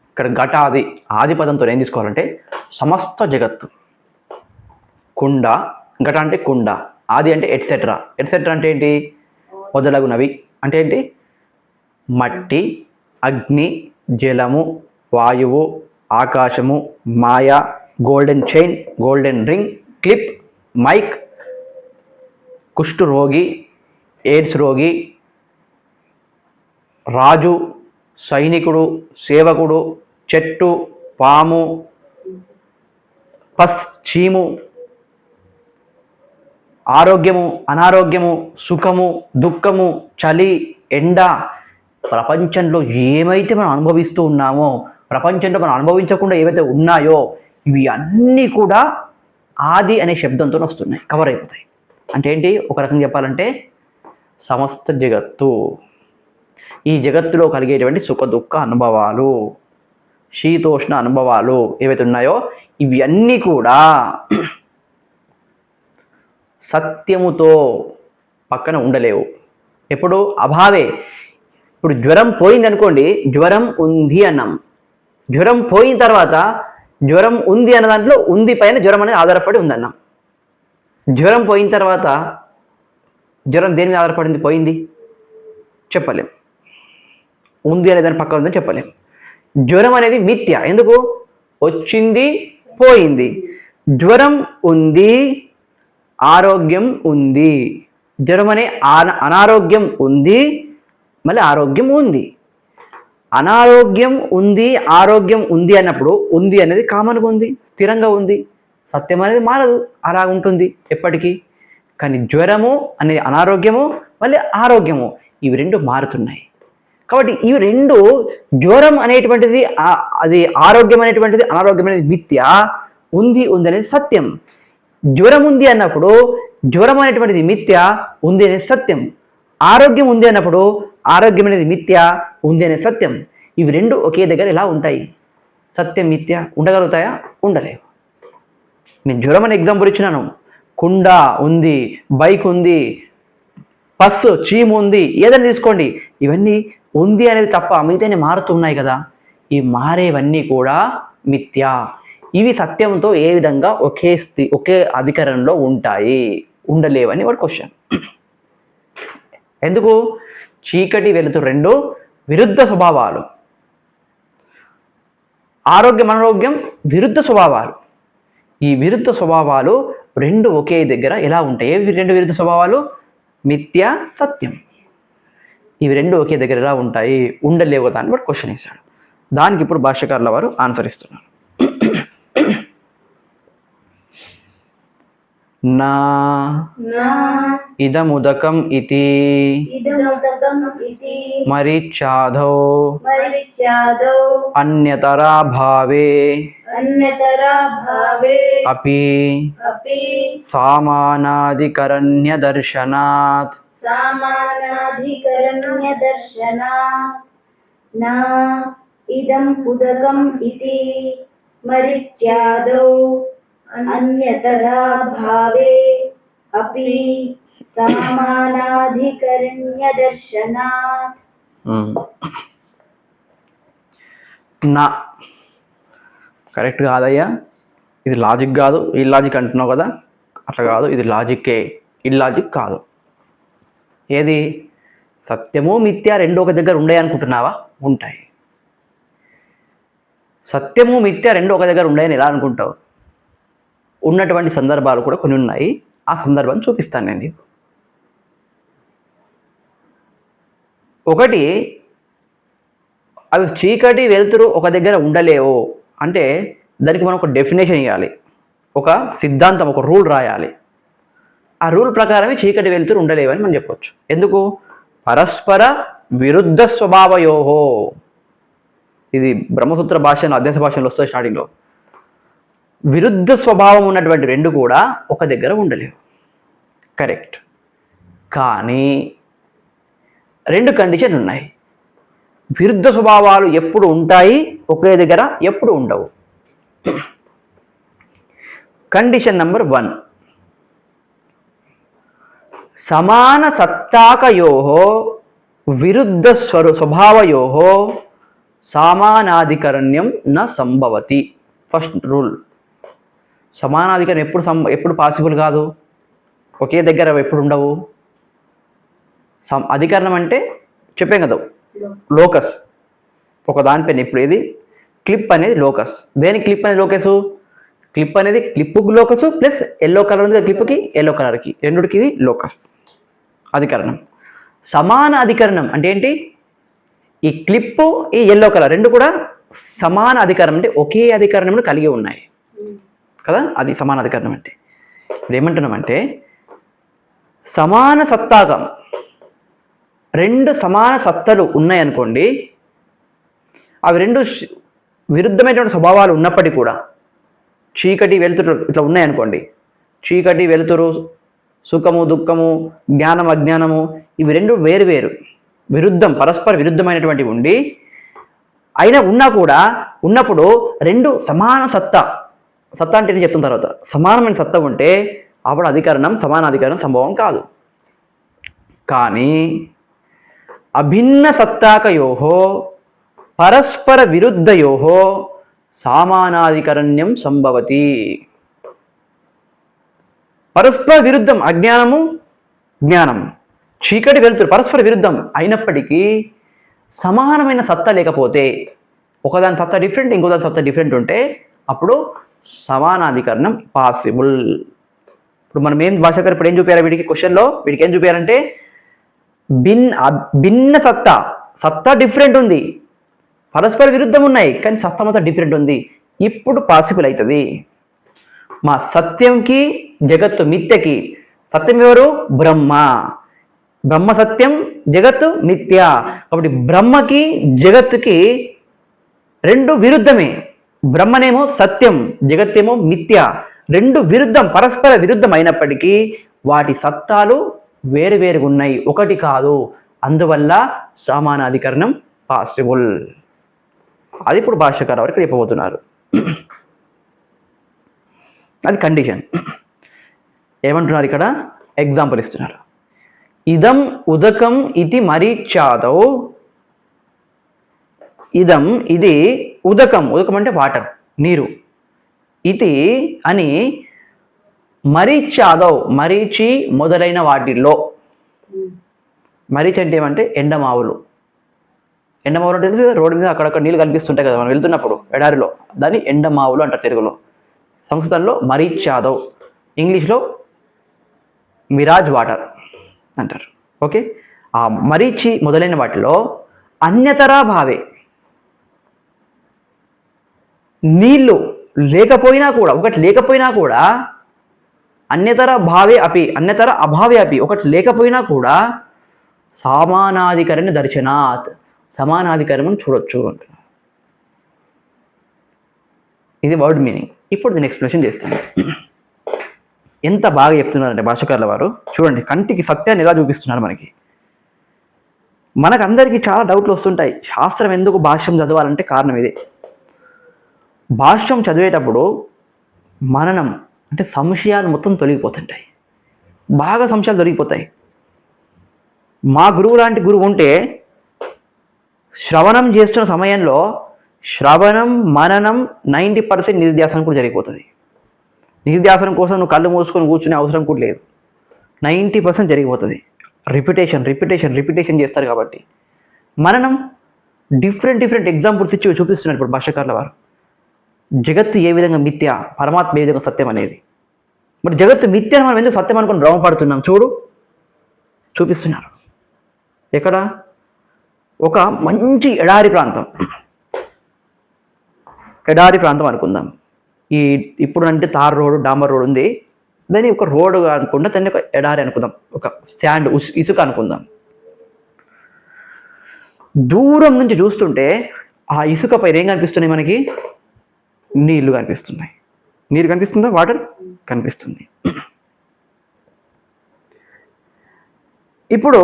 ఇక్కడ ఘటాది ఆది పదంతో ఏం తీసుకోవాలంటే సమస్త జగత్తు. కుండ, ఘట అంటే కుండ, ఆది అంటే ఎట్సెట్రా. ఎట్సెట్రా అంటే ఏంటి? మొదలగునవి అంటే ఏంటి? మట్టి, అగ్ని, జలము, వాయువు, ఆకాశము, మాయ, golden chain, golden ring, clip, mic, కుష్టు రోగి, ఎయిడ్స్ రోగి, రాజు, సైనికుడు, సేవకుడు, చెట్టు, పాము, పస్ చీము, ఆరోగ్యము, అనారోగ్యము, సుఖము, దుఃఖము, చలి, ఎండ, ప్రపంచంలో ఏమైతే మనం అనుభవిస్తూ ఉన్నామో, ప్రపంచంలో మనం అనుభవించకుండా ఏవైతే ఉన్నాయో ఇవి అన్నీ కూడా ఆది అనే శబ్దంతో వస్తున్నాయి, కవర్ అయిపోతాయి. అంటే ఏంటి? ఒక రకంగా చెప్పాలంటే సమస్త జగత్తు, ఈ జగత్తులో కలిగేటువంటి సుఖ దుఃఖ అనుభవాలు, శీతోష్ణ అనుభవాలు ఏవైతే ఉన్నాయో ఇవి అన్నీ కూడా సత్యముతో పక్కన ఉండలేవు. ఎప్పుడు? అభావే. ఇప్పుడు జ్వరం పోయింది అనుకోండి, జ్వరం ఉంది అన్నాం. జ్వరం పోయిన తర్వాత జ్వరం ఉంది అన్న దాంట్లో ఉంది పైన జ్వరం అనేది ఆధారపడి ఉందన్నాం. జ్వరం పోయిన తర్వాత జ్వరం దేని మీద ఆధారపడింది? పోయింది చెప్పలేం. ఉంది అనే దాని పక్క ఉందని చెప్పలేం. జ్వరం అనేది మిథ్య. ఎందుకు? వచ్చింది పోయింది. జ్వరం ఉంది, ఆరోగ్యం ఉంది. జ్వరం అనే అనారోగ్యం ఉంది, మళ్ళీ ఆరోగ్యం ఉంది. అనారోగ్యం ఉంది, ఆరోగ్యం ఉంది అన్నప్పుడు ఉంది అనేది కామన్గా ఉంది, స్థిరంగా ఉంది. సత్యం అనేది మారదు, అలా ఉంటుంది ఎప్పటికీ. కానీ జ్వరము అనే అనారోగ్యము, మళ్ళీ ఆరోగ్యము, ఇవి రెండు మారుతున్నాయి. కాబట్టి ఇవి రెండు, జ్వరం అనేటువంటిది అది ఆరోగ్యం అనేటువంటిది, అనారోగ్యం అనేది మిథ్య, ఉంది అనేది సత్యం. జ్వరం ఉంది అన్నప్పుడు జ్వరం అనేటువంటిది మిథ్య, ఉంది అనేది సత్యం. ఆరోగ్యం ఉంది అన్నప్పుడు ఆరోగ్యం అనేది మిథ్య, ఉంది అనేది సత్యం. ఇవి రెండు ఒకే దగ్గర ఎలా ఉంటాయి? సత్యం మిథ్య ఉండగలుగుతాయా? ఉండలేవు. నేను జ్వరం అనే ఎగ్జాంపుల్ ఇచ్చినాను. కుండ ఉంది, బైక్ ఉంది, బస్సు చీము ఉంది, ఏదైనా తీసుకోండి, ఇవన్నీ ఉంది అనేది తప్ప మిగతానే మారుతున్నాయి కదా. ఈ మారేవన్నీ కూడా మిథ్య. ఇవి సత్యంతో ఏ విధంగా ఒకే అధికరణంలో ఉంటాయి? ఉండలేవని వాడు క్వశ్చన్. ఎందుకు? చీకటి వెలుతురు రెండు విరుద్ధ స్వభావాలు, ఆరోగ్యం అనారోగ్యం విరుద్ధ స్వభావాలు. ఈ విరుద్ధ స్వభావాలు రెండు ఒకే దగ్గర ఎలా ఉంటాయి? ఏవి రెండు విరుద్ధ స్వభావాలు? మిథ్య, సత్యం. ఇవి రెండు ఒకే దగ్గర ఎలా ఉంటాయి? ఉండలేవు కదా అని వాడు క్వశ్చన్ వేశాడు. దానికి ఇప్పుడు భాష్యకారుల వారు ఆన్సర్ ఇస్తున్నారు. నా ఇదముదకం ఇతి మరీచ్ఛాదౌ అన్యతరా భావే అపి సామానాధికరణ్యదర్శనాత్ నా ఇదం ఉదకం ఇతి మరీచ్ఛాదౌ అన్యతరా భావే అపి సమానాధికరణ్యదర్శనాత్. నా కరెక్ట్ కాదయ్యా, ఇది లాజిక్ కాదు, ఇల్లాజిక్ అంటున్నావు కదా. అట్లా కాదు, ఇది లాజిక్కే, ఇల్లాజిక్ కాదు. ఏది? సత్యము మిథ్య రెండు ఒక దగ్గర ఉండే అనుకుంటున్నావా? ఉంటాయి. సత్యము మిథ్య రెండు ఒక దగ్గర ఉండేయని ఎలా అనుకుంటావు? ఉన్నటువంటి సందర్భాలు కూడా కొన్ని ఉన్నాయి, ఆ సందర్భాన్ని చూపిస్తాను నేను నీకు. ఒకటి, అవి చీకటి వెలుతురు ఒక దగ్గర ఉండలేవు అంటే దానికి మనం ఒక డెఫినేషన్ ఇవ్వాలి, ఒక సిద్ధాంతం, ఒక రూల్ రాయాలి. ఆ రూల్ ప్రకారమే చీకటి వెలుతురు ఉండలేవని మనం చెప్పొచ్చు. ఎందుకు? పరస్పర విరుద్ధ స్వభావయోహో. ఇది బ్రహ్మసూత్ర భాషలో, అధ్యాస భాషలో వస్తుంది స్టార్టింగ్లో. విరుద్ధ స్వభావం ఉన్నటువంటి రెండు కూడా ఒక దగ్గర ఉండలేవు. కరెక్ట్. కానీ రెండు కండిషన్లు ఉన్నాయి. విరుద్ధ స్వభావాలు ఎప్పుడు ఉంటాయి, ఒకే దగ్గర ఎప్పుడు ఉండవు. కండిషన్ నెంబర్ 1, సమాన సత్తాకయోహో విరుద్ధ స్వభావయోహో సమానాధికరణ్యం న సంభవతి. ఫస్ట్ రూల్, సమానాధికరణం ఎప్పుడు పాసిబుల్ కాదు, ఒకే దగ్గర ఎప్పుడు ఉండవు. అధికరణం అంటే చెప్పాం కదా, లోకస్, ఒక దానిపైన. ఇప్పుడు ఇది క్లిప్ అనేది లోకస్. దేని క్లిప్ అనేది లోకస్? క్లిప్ అనేది క్లిప్కు లోకస్ ప్లస్ ఎల్లో కలర్ ఉంది క్లిప్కి, ఎల్లో కలర్కి, రెండుకి ఇది లోకస్, అధికరణం. సమాన అధికరణం అంటే ఏంటి? ఈ క్లిప్పు, ఈ ఎల్లో కలర్ రెండు కూడా సమాన అధికరణం అంటే ఒకే అధికరణం కలిగి ఉన్నాయి కదా, అది సమాన అధికరణం అంటే. ఇప్పుడు ఏమంటున్నామంటే సమాన సత్తాకం, రెండు సమాన సత్తలు ఉన్నాయనుకోండి, అవి రెండు విరుద్ధమైనటువంటి స్వభావాలు ఉన్నప్పటికీ కూడా, చీకటి వెలుతురు ఇట్లా ఉన్నాయనుకోండి, చీకటి వెలుతురు, సుఖము దుఃఖము, జ్ఞానం అజ్ఞానము, ఇవి రెండు వేరు వేరు విరుద్ధం, పరస్పర విరుద్ధమైనటువంటివి ఉండి అయినా ఉన్నా కూడా ఉన్నప్పుడు రెండు సమాన సత్తా అంటే నేను చెప్తున్న తర్వాత సమానమైన సత్తా ఉంటే అప్పుడు అధికరణం, సమానాధికరణం సంభవం కాదు. కానీ అభిన్న సత్తాకయోహో పరస్పర విరుద్ధయోహో సమానాధికరణ్యం సంభవతి. పరస్పర విరుద్ధం అజ్ఞానము, జ్ఞానం, చీకటి వెలుతురు పరస్పర విరుద్ధం అయినప్పటికీ సమానమైన సత్తా లేకపోతే, ఒకదాని సత్తా డిఫరెంట్, ఇంకోదాని సత్తా డిఫరెంట్ ఉంటే అప్పుడు సమానాధికరణం పాసిబుల్. ఇప్పుడు మనం ఏం భాషాగారు ఇప్పుడు ఏం చూపారు వీడికి క్వశ్చన్లో? వీడికి ఏం చూపారంటే భిన్న సత్తా డిఫరెంట్ ఉంది, పరస్పర విరుద్ధం ఉన్నాయి కానీ సత్తా మాత్రం డిఫరెంట్ ఉంది. ఇప్పుడు పాసిబుల్ అవుతుంది. మా సత్యంకి జగత్తు మిథ్యకి, సత్యం ఎవరు? బ్రహ్మ. బ్రహ్మ సత్యం, జగత్తు మిథ్య. కాబట్టి బ్రహ్మకి జగత్తుకి రెండు విరుద్ధమే. బ్రహ్మనేమో సత్యం, జగత్తేమో మిథ్య. రెండు విరుద్ధం, పరస్పర విరుద్ధం అయినప్పటికీ వాటి సత్తాలు వేరు వేరుగా ఉన్నాయి, ఒకటి కాదు. అందువల్ల సమానాధికరణం పాసిబుల్. అది ఇప్పుడు భాష్యకారు వారు ఇక్కడ చెప్పబోతున్నారు. అది కండిషన్. ఏమంటున్నారు ఇక్కడ? ఎగ్జాంపుల్ ఇస్తున్నారు. ఇదం ఉదకం ఇది మరీచ్యాదౌ. ఇదం ఇది, ఉదకం అంటే వాటర్, నీరు, ఇది అని మరీచ్యాదౌ మరీచి మొదలైన వాటిల్లో. మరీచి అంటే ఏమంటే ఎండమావులు. ఎండమావులు అంటే తెలుసు, రోడ్డు మీద అక్కడక్కడ నీళ్ళు కనిపిస్తుంటాయి కదా మనం వెళ్తున్నప్పుడు ఎడారిలో, దాన్ని ఎండమావులు అంటారు తెలుగులో. సంస్కృతంలో మరీచ్యాదౌ, ఇంగ్లీష్లో మిరాజ్ వాటర్ అంటారు. ఓకే, ఆ మరీచి మొదలైన వాటిలో అన్యతరా భావే, నీళ్ళు లేకపోయినా కూడా, ఒకటి లేకపోయినా కూడా, అన్యతర భావే అపి, అన్యతర అభావే అపి, ఒకటి లేకపోయినా కూడా సమానాధికరణ దర్శనాత్, సమానాధికరణం చూడొచ్చు అంటున్నారు. ఇది వర్డ్ మీనింగ్. ఇప్పుడు దీన్ని ఎక్స్ప్లెనేషన్ చేస్తాను. ఎంత బాగా చెప్తున్నారంటే భాషకారుల వారు. చూడండి, కంటికి సత్యాన్ని ఎలా చూపిస్తున్నారు మనకి. మనకందరికీ చాలా డౌట్లు వస్తుంటాయి. శాస్త్రం ఎందుకు భాష్యం చదవాలంటే కారణం ఇదే. భాష్యం చదివేటప్పుడు మననం అంటే సంశయాలు మొత్తం తొలగిపోతుంటాయి, బాగా సంశయాలు తొలగిపోతాయి. మా గురువు లాంటి గురువు ఉంటే శ్రవణం చేస్తున్న సమయంలో శ్రవణం మననం 90% నిధిధ్యాసనం కూడా జరిగిపోతుంది. నిధిధ్యాసనం కోసం నువ్వు కళ్ళు మూసుకొని కూర్చునే అవసరం కూడా లేదు, 90% జరిగిపోతుంది. రిపిటేషన్ చేస్తారు కాబట్టి. మననం డిఫరెంట్ ఎగ్జాంపుల్స్ ఇచ్చి చూపిస్తున్నారు ఇప్పుడు భాష్యకారుల వారు. జగత్తు ఏ విధంగా మిథ్య, పరమాత్మ ఏ విధంగా సత్యం అనేది. మరి జగత్తు మిథ్య మనం ఎందుకు సత్యం అనుకుని భ్రమపడుతున్నాం? చూపిస్తున్నారు. ఎక్కడ? ఒక మంచి ఎడారి ప్రాంతం అనుకుందాం. ఇప్పుడు అంటే తార్ రోడ్, డాంబర్ రోడ్ ఉంది. దాన్ని ఒక రోడ్ అనుకుంటా, దాన్ని ఒక ఎడారి అనుకుందాం, ఒక శాండ్ ఇసుక అనుకుందాం. దూరం నుంచి చూస్తుంటే ఆ ఇసుక పైన ఏం కనిపిస్తున్నాయి మనకి? నీళ్లు కనిపిస్తున్నాయి. నీరు కనిపిస్తుందా? వాటర్ కనిపిస్తుంది. ఇప్పుడు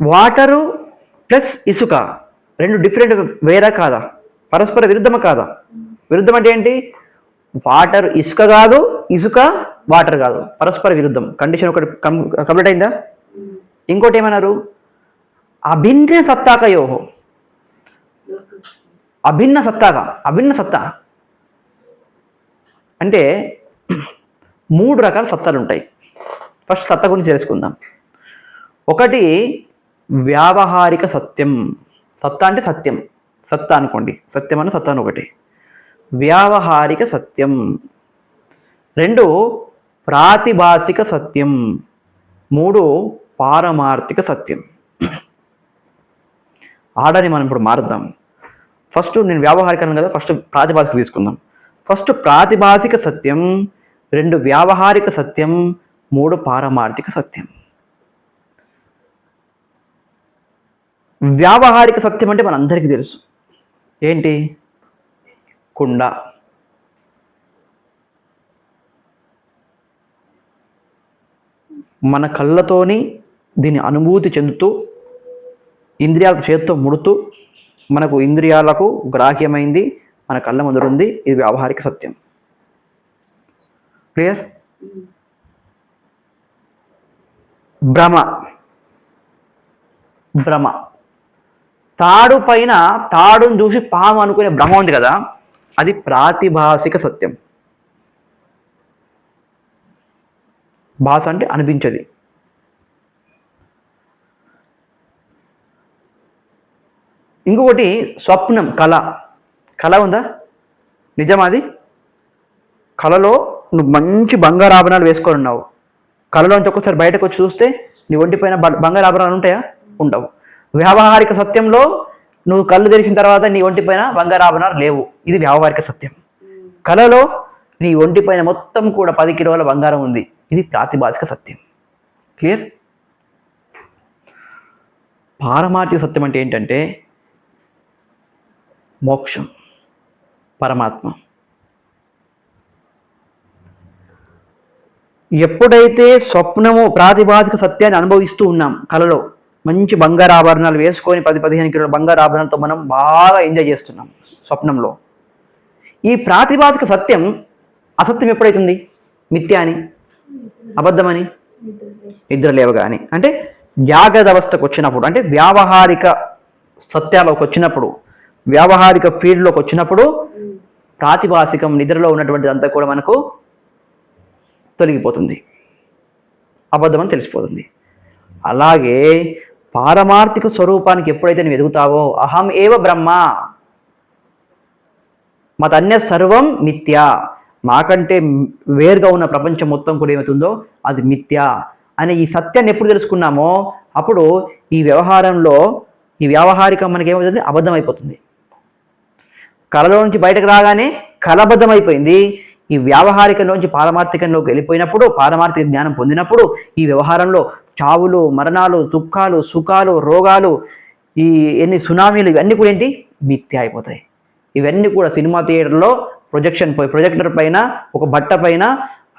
వాటరు ప్లస్ ఇసుక రెండు డిఫరెంట్ వేరా కాదా? పరస్పర విరుద్ధమా కాదా? విరుద్ధం అంటే ఏంటి? వాటర్ ఇసుక కాదు, ఇసుక వాటర్ కాదు, పరస్పర విరుద్ధం. కండిషన్ ఒకటి కంప్లీట్ అయిందా? ఇంకోటి ఏమన్నారు? అభిన్న సత్తాకయోహో. అభిన్న సత్తా అంటే 3 రకాల సత్తాలు ఉంటాయి. ఫస్ట్ సత్తా గురించి తెలుసుకుందాం. ఒకటి వ్యావహారిక సత్యం. సత్తా అంటే సత్యం, సత్తా అనుకోండి, సత్యం అన్న సత్తా అని ఒకటి. వ్యావహారిక సత్యం. 2 ప్రాతిభాసిక సత్యం. 3 పారమార్థిక సత్యం. ఆర్డర్ని మనం ఇప్పుడు మారుద్దాం. ఫస్ట్ నేను వ్యావహారికను కదా, ఫస్ట్ ప్రాతిభాసిక తీసుకుందాం. ఫస్ట్ ప్రాతిభాసిక సత్యం, 2 వ్యావహారిక సత్యం, 3 పారమార్థిక సత్యం. వ్యావహారిక సత్యం అంటే మనందరికీ తెలుసు. ఏంటి? కుండ. మన కళ్ళతోని దీన్ని అనుభూతి చెందుతూ, ఇంద్రియాల చేత్తో ముడుతూ, మనకు ఇంద్రియాలకు గ్రాహ్యమైంది, మన కళ్ళ ముందరుంది. ఇది వ్యావహారిక సత్యం. క్లియర్? భ్రమ. తాడు పైన తాడును చూసి పాము అనుకునే భ్రమ ఉంది కదా, అది ప్రాతిభాసిక సత్యం. భాష అంటే అనిపించది. ఇంకొకటి స్వప్నం, కళ ఉందా? నిజమాది? కళలో నువ్వు మంచి బంగారు ఆభరణాలు వేసుకొని ఉన్నావు. కళలోంచి ఒక్కసారి బయటకు వచ్చి చూస్తే నీ ఒంటిపైన బంగారు ఆభరణాలు ఉంటాయా? ఉండవు. వ్యావహారిక సత్యంలో నువ్వు కళ్ళు తెరిచిన తర్వాత నీ ఒంటిపైన బంగారు ఆభరణాలు లేవు. ఇది వ్యావహారిక సత్యం. కళలో నీ ఒంటిపైన మొత్తం కూడా 10 కిలోల బంగారం ఉంది. ఇది ప్రాతిభాసిక సత్యం. క్లియర్? పారమార్థిక సత్యం అంటే ఏంటంటే మోక్షం, పరమాత్మ. ఎప్పుడైతే స్వప్నము ప్రాతిభాసిక సత్యాన్ని అనుభవిస్తూ ఉన్నాం, కళలో మంచి బంగారు ఆభరణాలు వేసుకొని 10-15 కిలోల బంగారు ఆభరణాలతో మనం బాగా ఎంజాయ్ చేస్తున్నాం స్వప్నంలో. ఈ ప్రాతిభాసిక సత్యం అసత్యం ఎప్పుడైతుంది? మిథ్య అని, అబద్ధమని, నిద్ర లేవగాని. అంటే జాగ్రత్త అవస్థకు వచ్చినప్పుడు, అంటే వ్యావహారిక సత్యాలకు వచ్చినప్పుడు, వ్యావహారిక ఫీల్డ్లోకి వచ్చినప్పుడు ప్రాతిభాసికం, నిద్రలో ఉన్నటువంటిది అంతా కూడా మనకు తొలగిపోతుంది, అబద్ధమని తెలిసిపోతుంది. అలాగే పారమార్థిక స్వరూపానికి ఎప్పుడైతే నువ్వు ఎదుగుతావో, అహం ఏవ బ్రహ్మ మతన్య సర్వం మిథ్య, నాకంటే వేరుగా ఉన్న ప్రపంచం మొత్తం కూడా ఏమవుతుందో అది మిథ్య అనే ఈ సత్యాన్ని ఎప్పుడు తెలుసుకున్నామో అప్పుడు ఈ వ్యవహారంలో, ఈ వ్యావహారికం మనకి ఏమవుతుంది? అబద్ధం అయిపోతుంది. కళలో నుంచి బయటకు రాగానే కళ అబద్ధం అయిపోయింది. ఈ వ్యావహారికంలోంచి పారమార్థికంలోకి వెళ్ళిపోయినప్పుడు, పారమార్థిక జ్ఞానం పొందినప్పుడు ఈ వ్యవహారంలో చావులు, మరణాలు, దుఃఖాలు, సుఖాలు, రోగాలు, ఈ ఎన్ని సునామీలు, ఇవన్నీ కూడా ఏంటి? మిథ్య అయిపోతాయి. ఇవన్నీ కూడా సినిమా థియేటర్లో ప్రొజెక్టర్ పైన, ఒక బట్ట పైన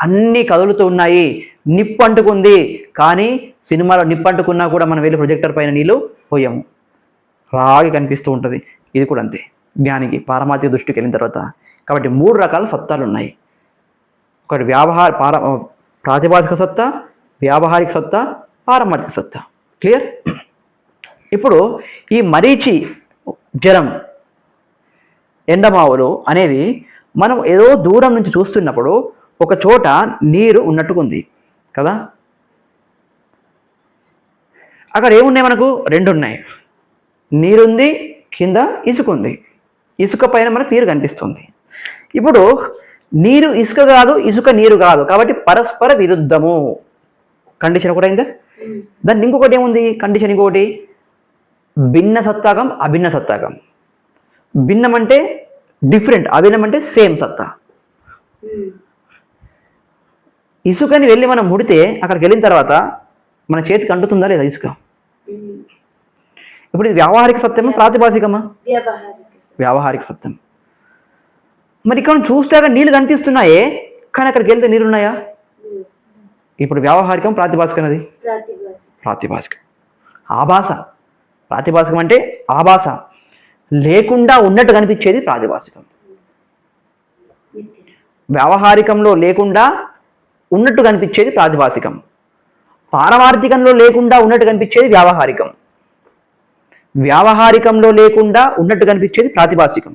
అన్నీ కదులుతూ ఉన్నాయి. నిప్పు అంటుకుంది, కానీ సినిమాలో నిప్పు అంటుకున్నా కూడా మనం వెళ్ళి ప్రొజెక్టర్ పైన నీళ్ళు పోయాము, రాగి కనిపిస్తూ ఉంటుంది. ఇది కూడా అంతే జ్ఞానికి, పారమార్థిక దృష్టికి వెళ్ళిన తర్వాత. కాబట్టి 3 రకాల సత్తాలు ఉన్నాయి. ఒకటి ప్రాతిభాసిక సత్తా, వ్యావహారిక సత్తా, పారమార్థిక సత్తా. క్లియర్? ఇప్పుడు ఈ మరీచి, జలం, ఎండమావులు అనేది మనం ఏదో దూరం నుంచి చూస్తున్నప్పుడు ఒక చోట నీరు ఉన్నట్టుకుంది కదా, అక్కడ ఏమున్నాయి? మనకు 2 ఉన్నాయి. నీరుంది, కింద ఇసుక ఉంది. ఇసుక పైన మనకు నీరు కనిపిస్తుంది. ఇప్పుడు నీరు ఇసుక కాదు, ఇసుక నీరు కాదు, కాబట్టి పరస్పర విరుద్ధము. కండిషన్ కూడా అయిందా? దాన్ని ఇంకొకటి ఏముంది కండిషన్, ఇంకొకటి భిన్న సత్తాకం అభిన్న సత్తాకం. భిన్నం అంటే డిఫరెంట్, అభిన్నం అంటే సేమ్ సత్తా. ఇసుకని వెళ్ళి మనం ముడితే అక్కడికి వెళ్ళిన తర్వాత మన చేతికి అంటుతుందా లేదా ఇసుక? ఇప్పుడు ఇది వ్యావహారిక సత్యమా ప్రాతిభాసికమా? వ్యావహారిక సత్యం. మరి ఇక్కడ చూస్తే అక్కడ నీళ్ళు కనిపిస్తున్నాయే, కానీ అక్కడికి వెళ్తే నీళ్ళు ఉన్నాయా? ఇప్పుడు వ్యావహారికం ప్రాతిభాసికం, అది ప్రాతిభాసికం. ఆభాస. ప్రాతిభాసికం అంటే ఆభాస, లేకుండా ఉన్నట్టు కనిపించేది ప్రాతిభాసికం. వ్యావహారికంలో లేకుండా ఉన్నట్టు కనిపించేది ప్రాతిభాసికం. పారమార్థికంలో లేకుండా ఉన్నట్టు కనిపించేది వ్యావహారికం. వ్యావహారికంలో లేకుండా ఉన్నట్టు కనిపించేది ప్రాతిభాసికం.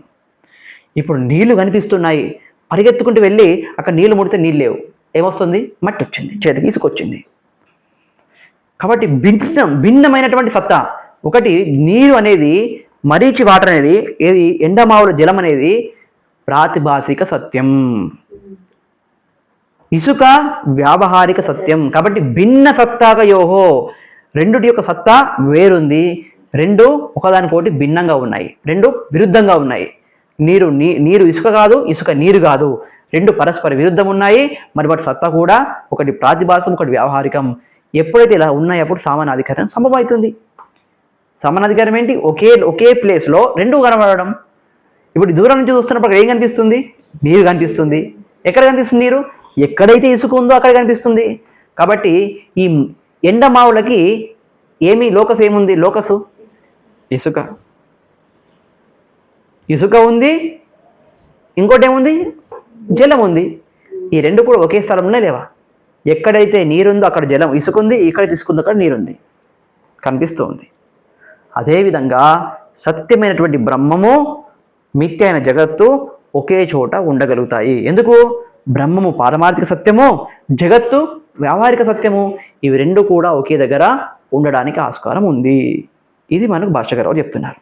ఇప్పుడు నీళ్లు కనిపిస్తున్నాయి, పరిగెత్తుకుంటూ వెళ్ళి అక్కడ నీళ్లు ముడితే నీళ్ళు లేవు, ఏమొస్తుంది? మట్టి వచ్చింది, చేతికి ఇసుకొచ్చింది. కాబట్టి భిన్నమైనటువంటి సత్తా. ఒకటి నీరు అనేది, మరీచి వాటర్ అనేది, ఏది ఎండమావుల జలం అనేది ప్రాతిభాసిక సత్యం. ఇసుక వ్యావహారిక సత్యం. కాబట్టి భిన్న సత్తాకయోహో, రెండుటి యొక్క సత్తా వేరుంది, రెండు ఒకదానికోటి భిన్నంగా ఉన్నాయి, రెండు విరుద్ధంగా ఉన్నాయి. నీరు ఇసుక కాదు, ఇసుక నీరు కాదు, రెండు పరస్పర విరుద్ధం ఉన్నాయి. మరి వాటి సత్తా కూడా ఒకటి ప్రాతిభాసికం, ఒకటి వ్యావహారికం. ఎప్పుడైతే ఇలా ఉన్నాయి అప్పుడు సమానాధికారం సంభవమవుతుంది. సమానాధికారం ఏంటి? ఒకే ప్లేస్లో రెండు కనబడడం. ఇప్పుడు దూరం నుంచి చూస్తున్నప్పుడు ఏం కనిపిస్తుంది? నీరు కనిపిస్తుంది. ఎక్కడ కనిపిస్తుంది నీరు? ఎక్కడైతే ఇసుక ఉందో అక్కడ కనిపిస్తుంది. కాబట్టి ఈ ఎండమావులకి ఏమి లోకస్ ఏముంది? లోకసు ఇసుక. ఇసుక ఉంది, ఇంకోటి ఏముంది? జలం ఉంది. ఈ రెండు కూడా ఒకే స్థలం ఉన్నాయి లేవా? ఎక్కడైతే నీరుందో అక్కడ జలం, ఇసుక ఉంది, ఇక్కడ తీసుకుందో అక్కడ నీరుంది, కనిపిస్తూ ఉంది. అదేవిధంగా సత్యమైనటువంటి బ్రహ్మము, మిథ్య అయిన జగత్తు ఒకే చోట ఉండగలుగుతాయి. ఎందుకు? బ్రహ్మము పారమార్థిక సత్యము, జగత్తు వ్యావహారిక సత్యము, ఇవి రెండు కూడా ఒకే దగ్గర ఉండడానికి ఆస్కారం ఉంది. ఇది మనకు భాష్యకారు చెప్తున్నారు.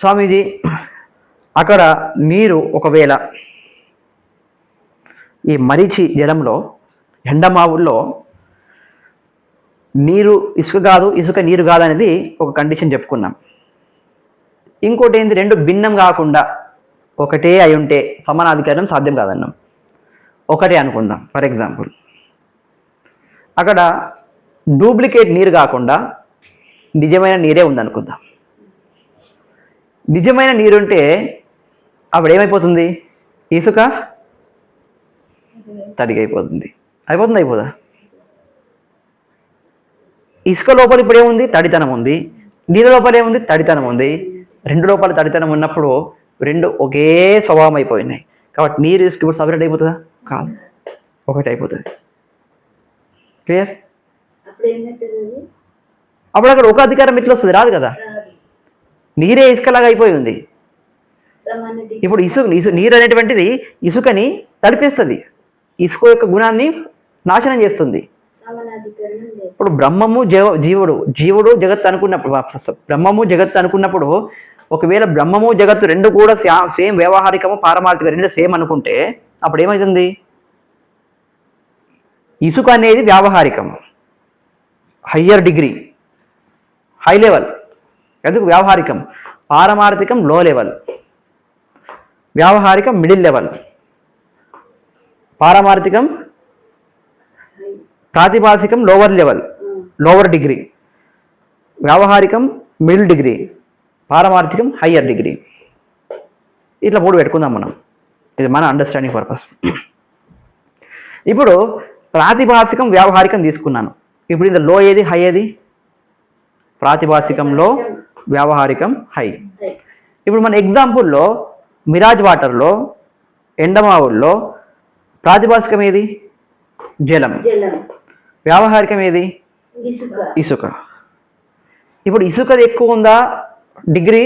స్వామీజీ, అక్కడ నీరు ఒకవేళ ఈ మరీచి జలంలో, ఎండమావుల్లో నీరు ఇసుక కాదు, ఇసుక నీరు కాదు అనేది ఒక కండిషన్ చెప్పుకున్నాం. ఇంకోటి ఏంటి? రెండు భిన్నం కాకుండా ఒకటే అయి ఉంటే సమానాధికారం సాధ్యం కాదన్నాం. ఒకటే అనుకుందాం. ఫర్ ఎగ్జాంపుల్, అక్కడ డూప్లికేట్ నీరు కాకుండా నిజమైన నీరే ఉందనుకుందాం. నిజమైన నీరుంటే అప్పుడు ఏమైపోతుంది? ఇసుక తడిగైపోతుంది. అయిపోదా? ఇసుక లోపల ఇప్పుడు ఏముంది? తడితనం ఉంది. నీళ్ళ లోపల ఏముంది? తడితనం ఉంది. రెండు లోపల తడితనం ఉన్నప్పుడు రెండు ఒకే స్వభావం అయిపోయినాయి. కాబట్టి నీరు ఇసుక ఇప్పుడు సపరేట్ అయిపోతుందా? కాదు, ఒకటి అయిపోతుంది. క్లియర్? అప్పుడు అక్కడ ఒక అధికారం ఎట్లా వస్తుంది? రాదు కదా. నీరే ఇసుకలాగా అయిపోయి ఉంది. ఇప్పుడు నీరు అనేటువంటిది ఇసుకని తడిపేస్తుంది, ఇసుక యొక్క గుణాన్ని నాశనం చేస్తుంది. ఇప్పుడు బ్రహ్మము జీవుడు జగత్తు అనుకున్నప్పుడు, బ్రహ్మము జగత్తు అనుకున్నప్పుడు, ఒకవేళ బ్రహ్మము జగత్తు రెండు కూడా సేమ్ వ్యవహారికము పారమార్థిక రెండు సేమ్ అనుకుంటే అప్పుడు ఏమవుతుంది? ఇసుక అనేది వ్యావహారికం, హయ్యర్ డిగ్రీ, హై లెవెల్. ఎందుకు? వ్యావహారికం. పారమార్థికం లో లెవెల్, వ్యావహారికం మిడిల్ లెవెల్, పారమార్థికం ప్రాతిభాసికం లోవర్ లెవెల్, లోవర్ డిగ్రీ, వ్యావహారికం మిడిల్ డిగ్రీ, పారమార్థికం హయ్యర్ డిగ్రీ. ఇట్లా మూడు పెట్టుకుందాం మనం. ఇది మన అండర్స్టాండింగ్ పర్పస్. ఇప్పుడు ప్రాతిభాసికం వ్యావహారికం తీసుకున్నాను. ఇప్పుడు ఇది లో ఏది? హై ఏది? ప్రాతిభాసికంలో, వ్యావహారికం హై. ఇప్పుడు మన ఎగ్జాంపుల్లో మిరాజ్ వాటర్లో, ఎండమావుల్లో ప్రాతిభాసికం ఏది? జలం. వ్యావహారికం ఏది? ఇసుక. ఇప్పుడు ఇసుకది ఎక్కువ ఉందా డిగ్రీ?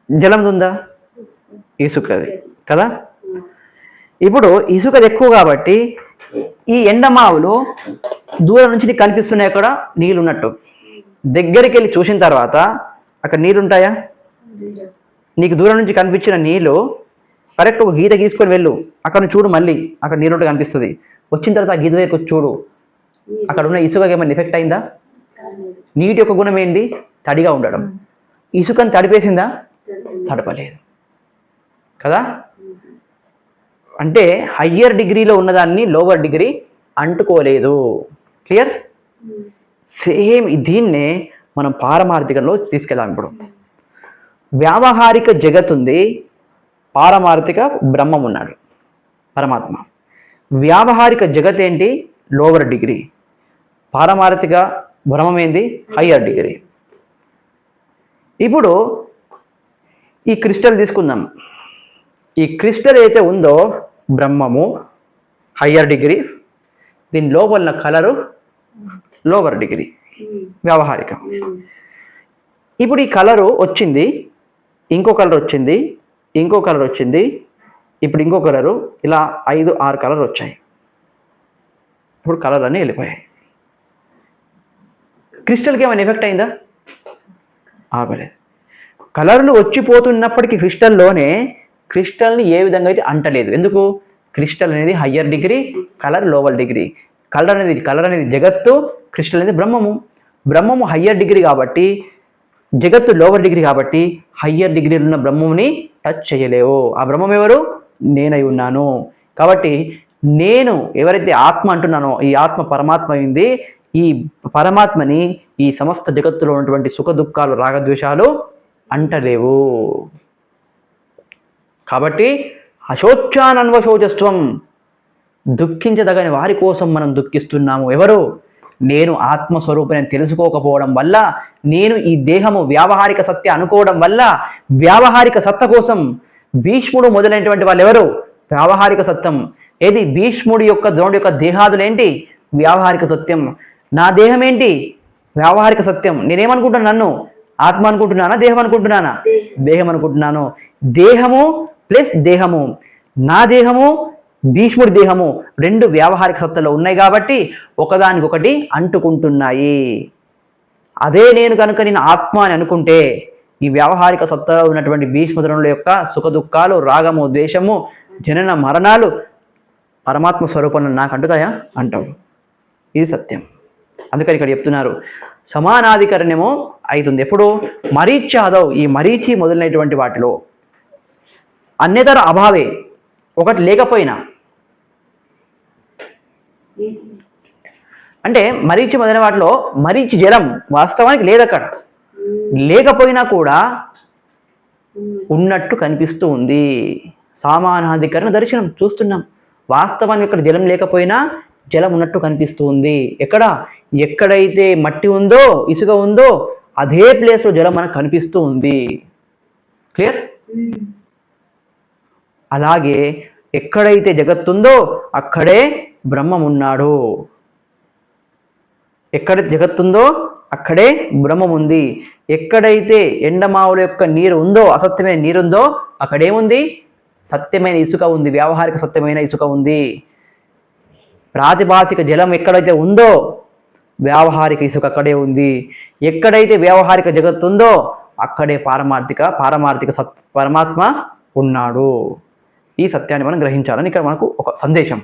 జలంది ఉందా? ఇసుకది కదా. ఇప్పుడు ఇసుకది ఎక్కువ కాబట్టి ఈ ఎండమావులు దూరం నుంచి నీకు కనిపిస్తున్నాయి, అక్కడ నీళ్ళు ఉన్నట్టు. దగ్గరికి వెళ్ళి చూసిన తర్వాత అక్కడ నీళ్ళు ఉంటాయా? నీకు దూరం నుంచి కనిపించిన నీళ్ళు కరెక్ట్ ఒక గీత గీసుకొని వెళ్ళు, అక్కడ చూడు, మళ్ళీ అక్కడ నీళ్ళుంటే కనిపిస్తుంది. వచ్చిన తర్వాత ఆ గీత దగ్గరకు వచ్చి చూడు, అక్కడ ఉన్న ఇసుకకి ఏమైనా ఎఫెక్ట్ అయిందా? నీటి యొక్క గుణం ఏంటి? తడిగా ఉండడం. ఇసుకని తడిపేసిందా? తడపలేదు కదా. అంటే హయ్యర్ డిగ్రీలో ఉన్నదాన్ని లోవర్ డిగ్రీ అంటుకోలేదు. క్లియర్? సేమ్ దీన్నే మనం పారమార్థికంలో తీసుకెళ్ళాం. ఇప్పుడు వ్యావహారిక జగత్ ఉంది, పారమార్థిక బ్రహ్మం ఉన్నాడు, పరమాత్మ. వ్యావహారిక జగత్ ఏంటి? Lower degree. పారమార్థిక బ్రహ్మం ఏంది? Higher degree. ఇప్పుడు ఈ క్రిస్టల్ తీసుకుందాం. ఈ క్రిస్టల్ అయితే ఉందో బ్రహ్మము హయ్యర్ డిగ్రీ, దీని లోపల కలరు లోవర్ డిగ్రీ, వ్యావహారిక. ఇప్పుడు ఈ కలరు వచ్చింది, ఇంకో కలర్ వచ్చింది, ఇంకో కలర్ వచ్చింది, ఇప్పుడు ఇంకో కలరు, ఇలా 5-6 కలర్ వచ్చాయి. ఇప్పుడు కలర్ అన్నీ వెళ్ళిపోయాయి. క్రిస్టల్కి ఏమైనా ఎఫెక్ట్ అయిందా? ఆగలేదు. కలర్లు వచ్చిపోతున్నప్పటికీ క్రిస్టల్ని ఏ విధంగా అయితే అంటలేదు. ఎందుకు? క్రిస్టల్ అనేది higher degree, colour lower degree. Colour అనేది జగత్తు, క్రిస్టల్ అనేది బ్రహ్మము. బ్రహ్మము హయ్యర్ డిగ్రీ కాబట్టి, జగత్తు లోవర్ డిగ్రీ కాబట్టి, హయ్యర్ డిగ్రీలో ఉన్న బ్రహ్మముని టచ్ చేయలేవు. ఆ బ్రహ్మం ఎవరు? నేనై ఉన్నాను. కాబట్టి నేను ఎవరైతే ఆత్మ అంటున్నానో, ఈ ఆత్మ పరమాత్మ అయింది. ఈ పరమాత్మని ఈ సమస్త జగత్తులో ఉన్నటువంటి సుఖ దుఃఖాలు, రాగద్వేషాలు అంటలేవు. కాబట్టి అశోచ్యానన్వశోచస్వం, దుఃఖించదగని వారి కోసం మనం దుఃఖిస్తున్నాము. ఎవరు? నేను ఆత్మస్వరూపాన్ని తెలుసుకోకపోవడం వల్ల, నేను ఈ దేహము వ్యావహారిక సత్య అనుకోవడం వల్ల, వ్యావహారిక సత్త కోసం భీష్ముడు మొదలైనటువంటి వాళ్ళు ఎవరు? వ్యావహారిక సత్యం. ఏది? భీష్ముడి యొక్క ద్రోణుడి యొక్క దేహాదులు ఏంటి? వ్యావహారిక సత్యం. నా దేహం ఏంటి? వ్యావహారిక సత్యం. నేనేమనుకుంటున్నాను? నన్ను ఆత్మ అనుకుంటున్నానా, దేహం అనుకుంటున్నానా? దేహం అనుకుంటున్నాను. దేహము ప్లస్ దేహము, నా దేహము భీష్ముడి దేహము రెండు వ్యావహారిక సత్తలో ఉన్నాయి కాబట్టి ఒకదానికొకటి అంటుకుంటున్నాయి. అదే నేను కనుక నేను ఆత్మ అని అనుకుంటే, ఈ వ్యావహారిక సత్తలో ఉన్నటువంటి భీష్మద్రోణుల యొక్క సుఖ దుఃఖాలు, రాగము, ద్వేషము, జనన మరణాలు పరమాత్మ స్వరూపంలో నాకు అంటుతాయా? అంటావు. ఇది సత్యం. అందుకని ఇక్కడ చెప్తున్నారు సమానాధికరణ్యము అవుతుంది. ఎప్పుడు? మరీచ్యాదవ్, ఈ మరీచి మొదలైనటువంటి వాటిలో అన్యతర అభావే, ఒకటి లేకపోయినా. అంటే మరీచి మొదలైన వాటిలో మరీచి జలం వాస్తవానికి లేదు, అక్కడ లేకపోయినా కూడా ఉన్నట్టు కనిపిస్తూ ఉంది. సమానాధికరణ దర్శనం చూస్తున్నాం. వాస్తవానికి ఇక్కడ జలం లేకపోయినా జలం ఉన్నట్టు కనిపిస్తూ ఉంది. ఎక్కడైతే మట్టి ఉందో, ఇసుక ఉందో, అదే ప్లేస్లో జలం మనకు కనిపిస్తూ ఉంది. క్లియర్? అలాగే ఎక్కడైతే జగత్తుందో అక్కడే బ్రహ్మం ఉన్నాడు. ఎక్కడైతే జగత్తుందో అక్కడే బ్రహ్మం ఉంది. ఎక్కడైతే ఎండమావుల యొక్క నీరు ఉందో, అసత్యమైన నీరుందో, అక్కడేముంది? సత్యమైన ఇసుక ఉంది, వ్యావహారిక సత్యమైన ఇసుక ఉంది. ప్రాతిభాసిక జలం ఎక్కడైతే ఉందో వ్యావహారిక ఇసుక అక్కడే ఉంది. ఎక్కడైతే వ్యావహారిక జగత్తు ఉందో అక్కడే పారమార్థిక పరమాత్మ ఉన్నాడు. ఈ సత్యాన్ని మనం గ్రహించాలని ఇక్కడ మనకు ఒక సందేశం.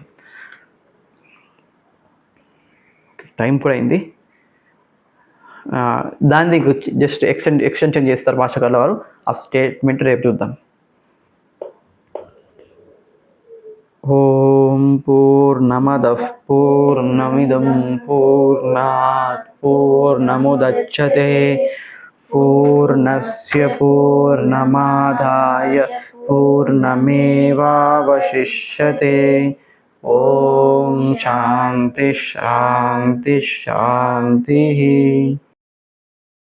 టైం కూడా అయింది. దాన్ని జస్ట్ ఎక్స్టెన్షన్ చేస్తారు భాషకారుల వారు. ఆ స్టేట్మెంట్ రేపు చూద్దాం. ఓం పూర్ణమదః పూర్ణమిదం పూర్ణాత్ పూర్ణముదచ్యతే పూర్ణస్య పూర్ణమాదాయ పూర్ణమేవావశిష్యతే. ఓం శాంతి శాంతి శాంతి.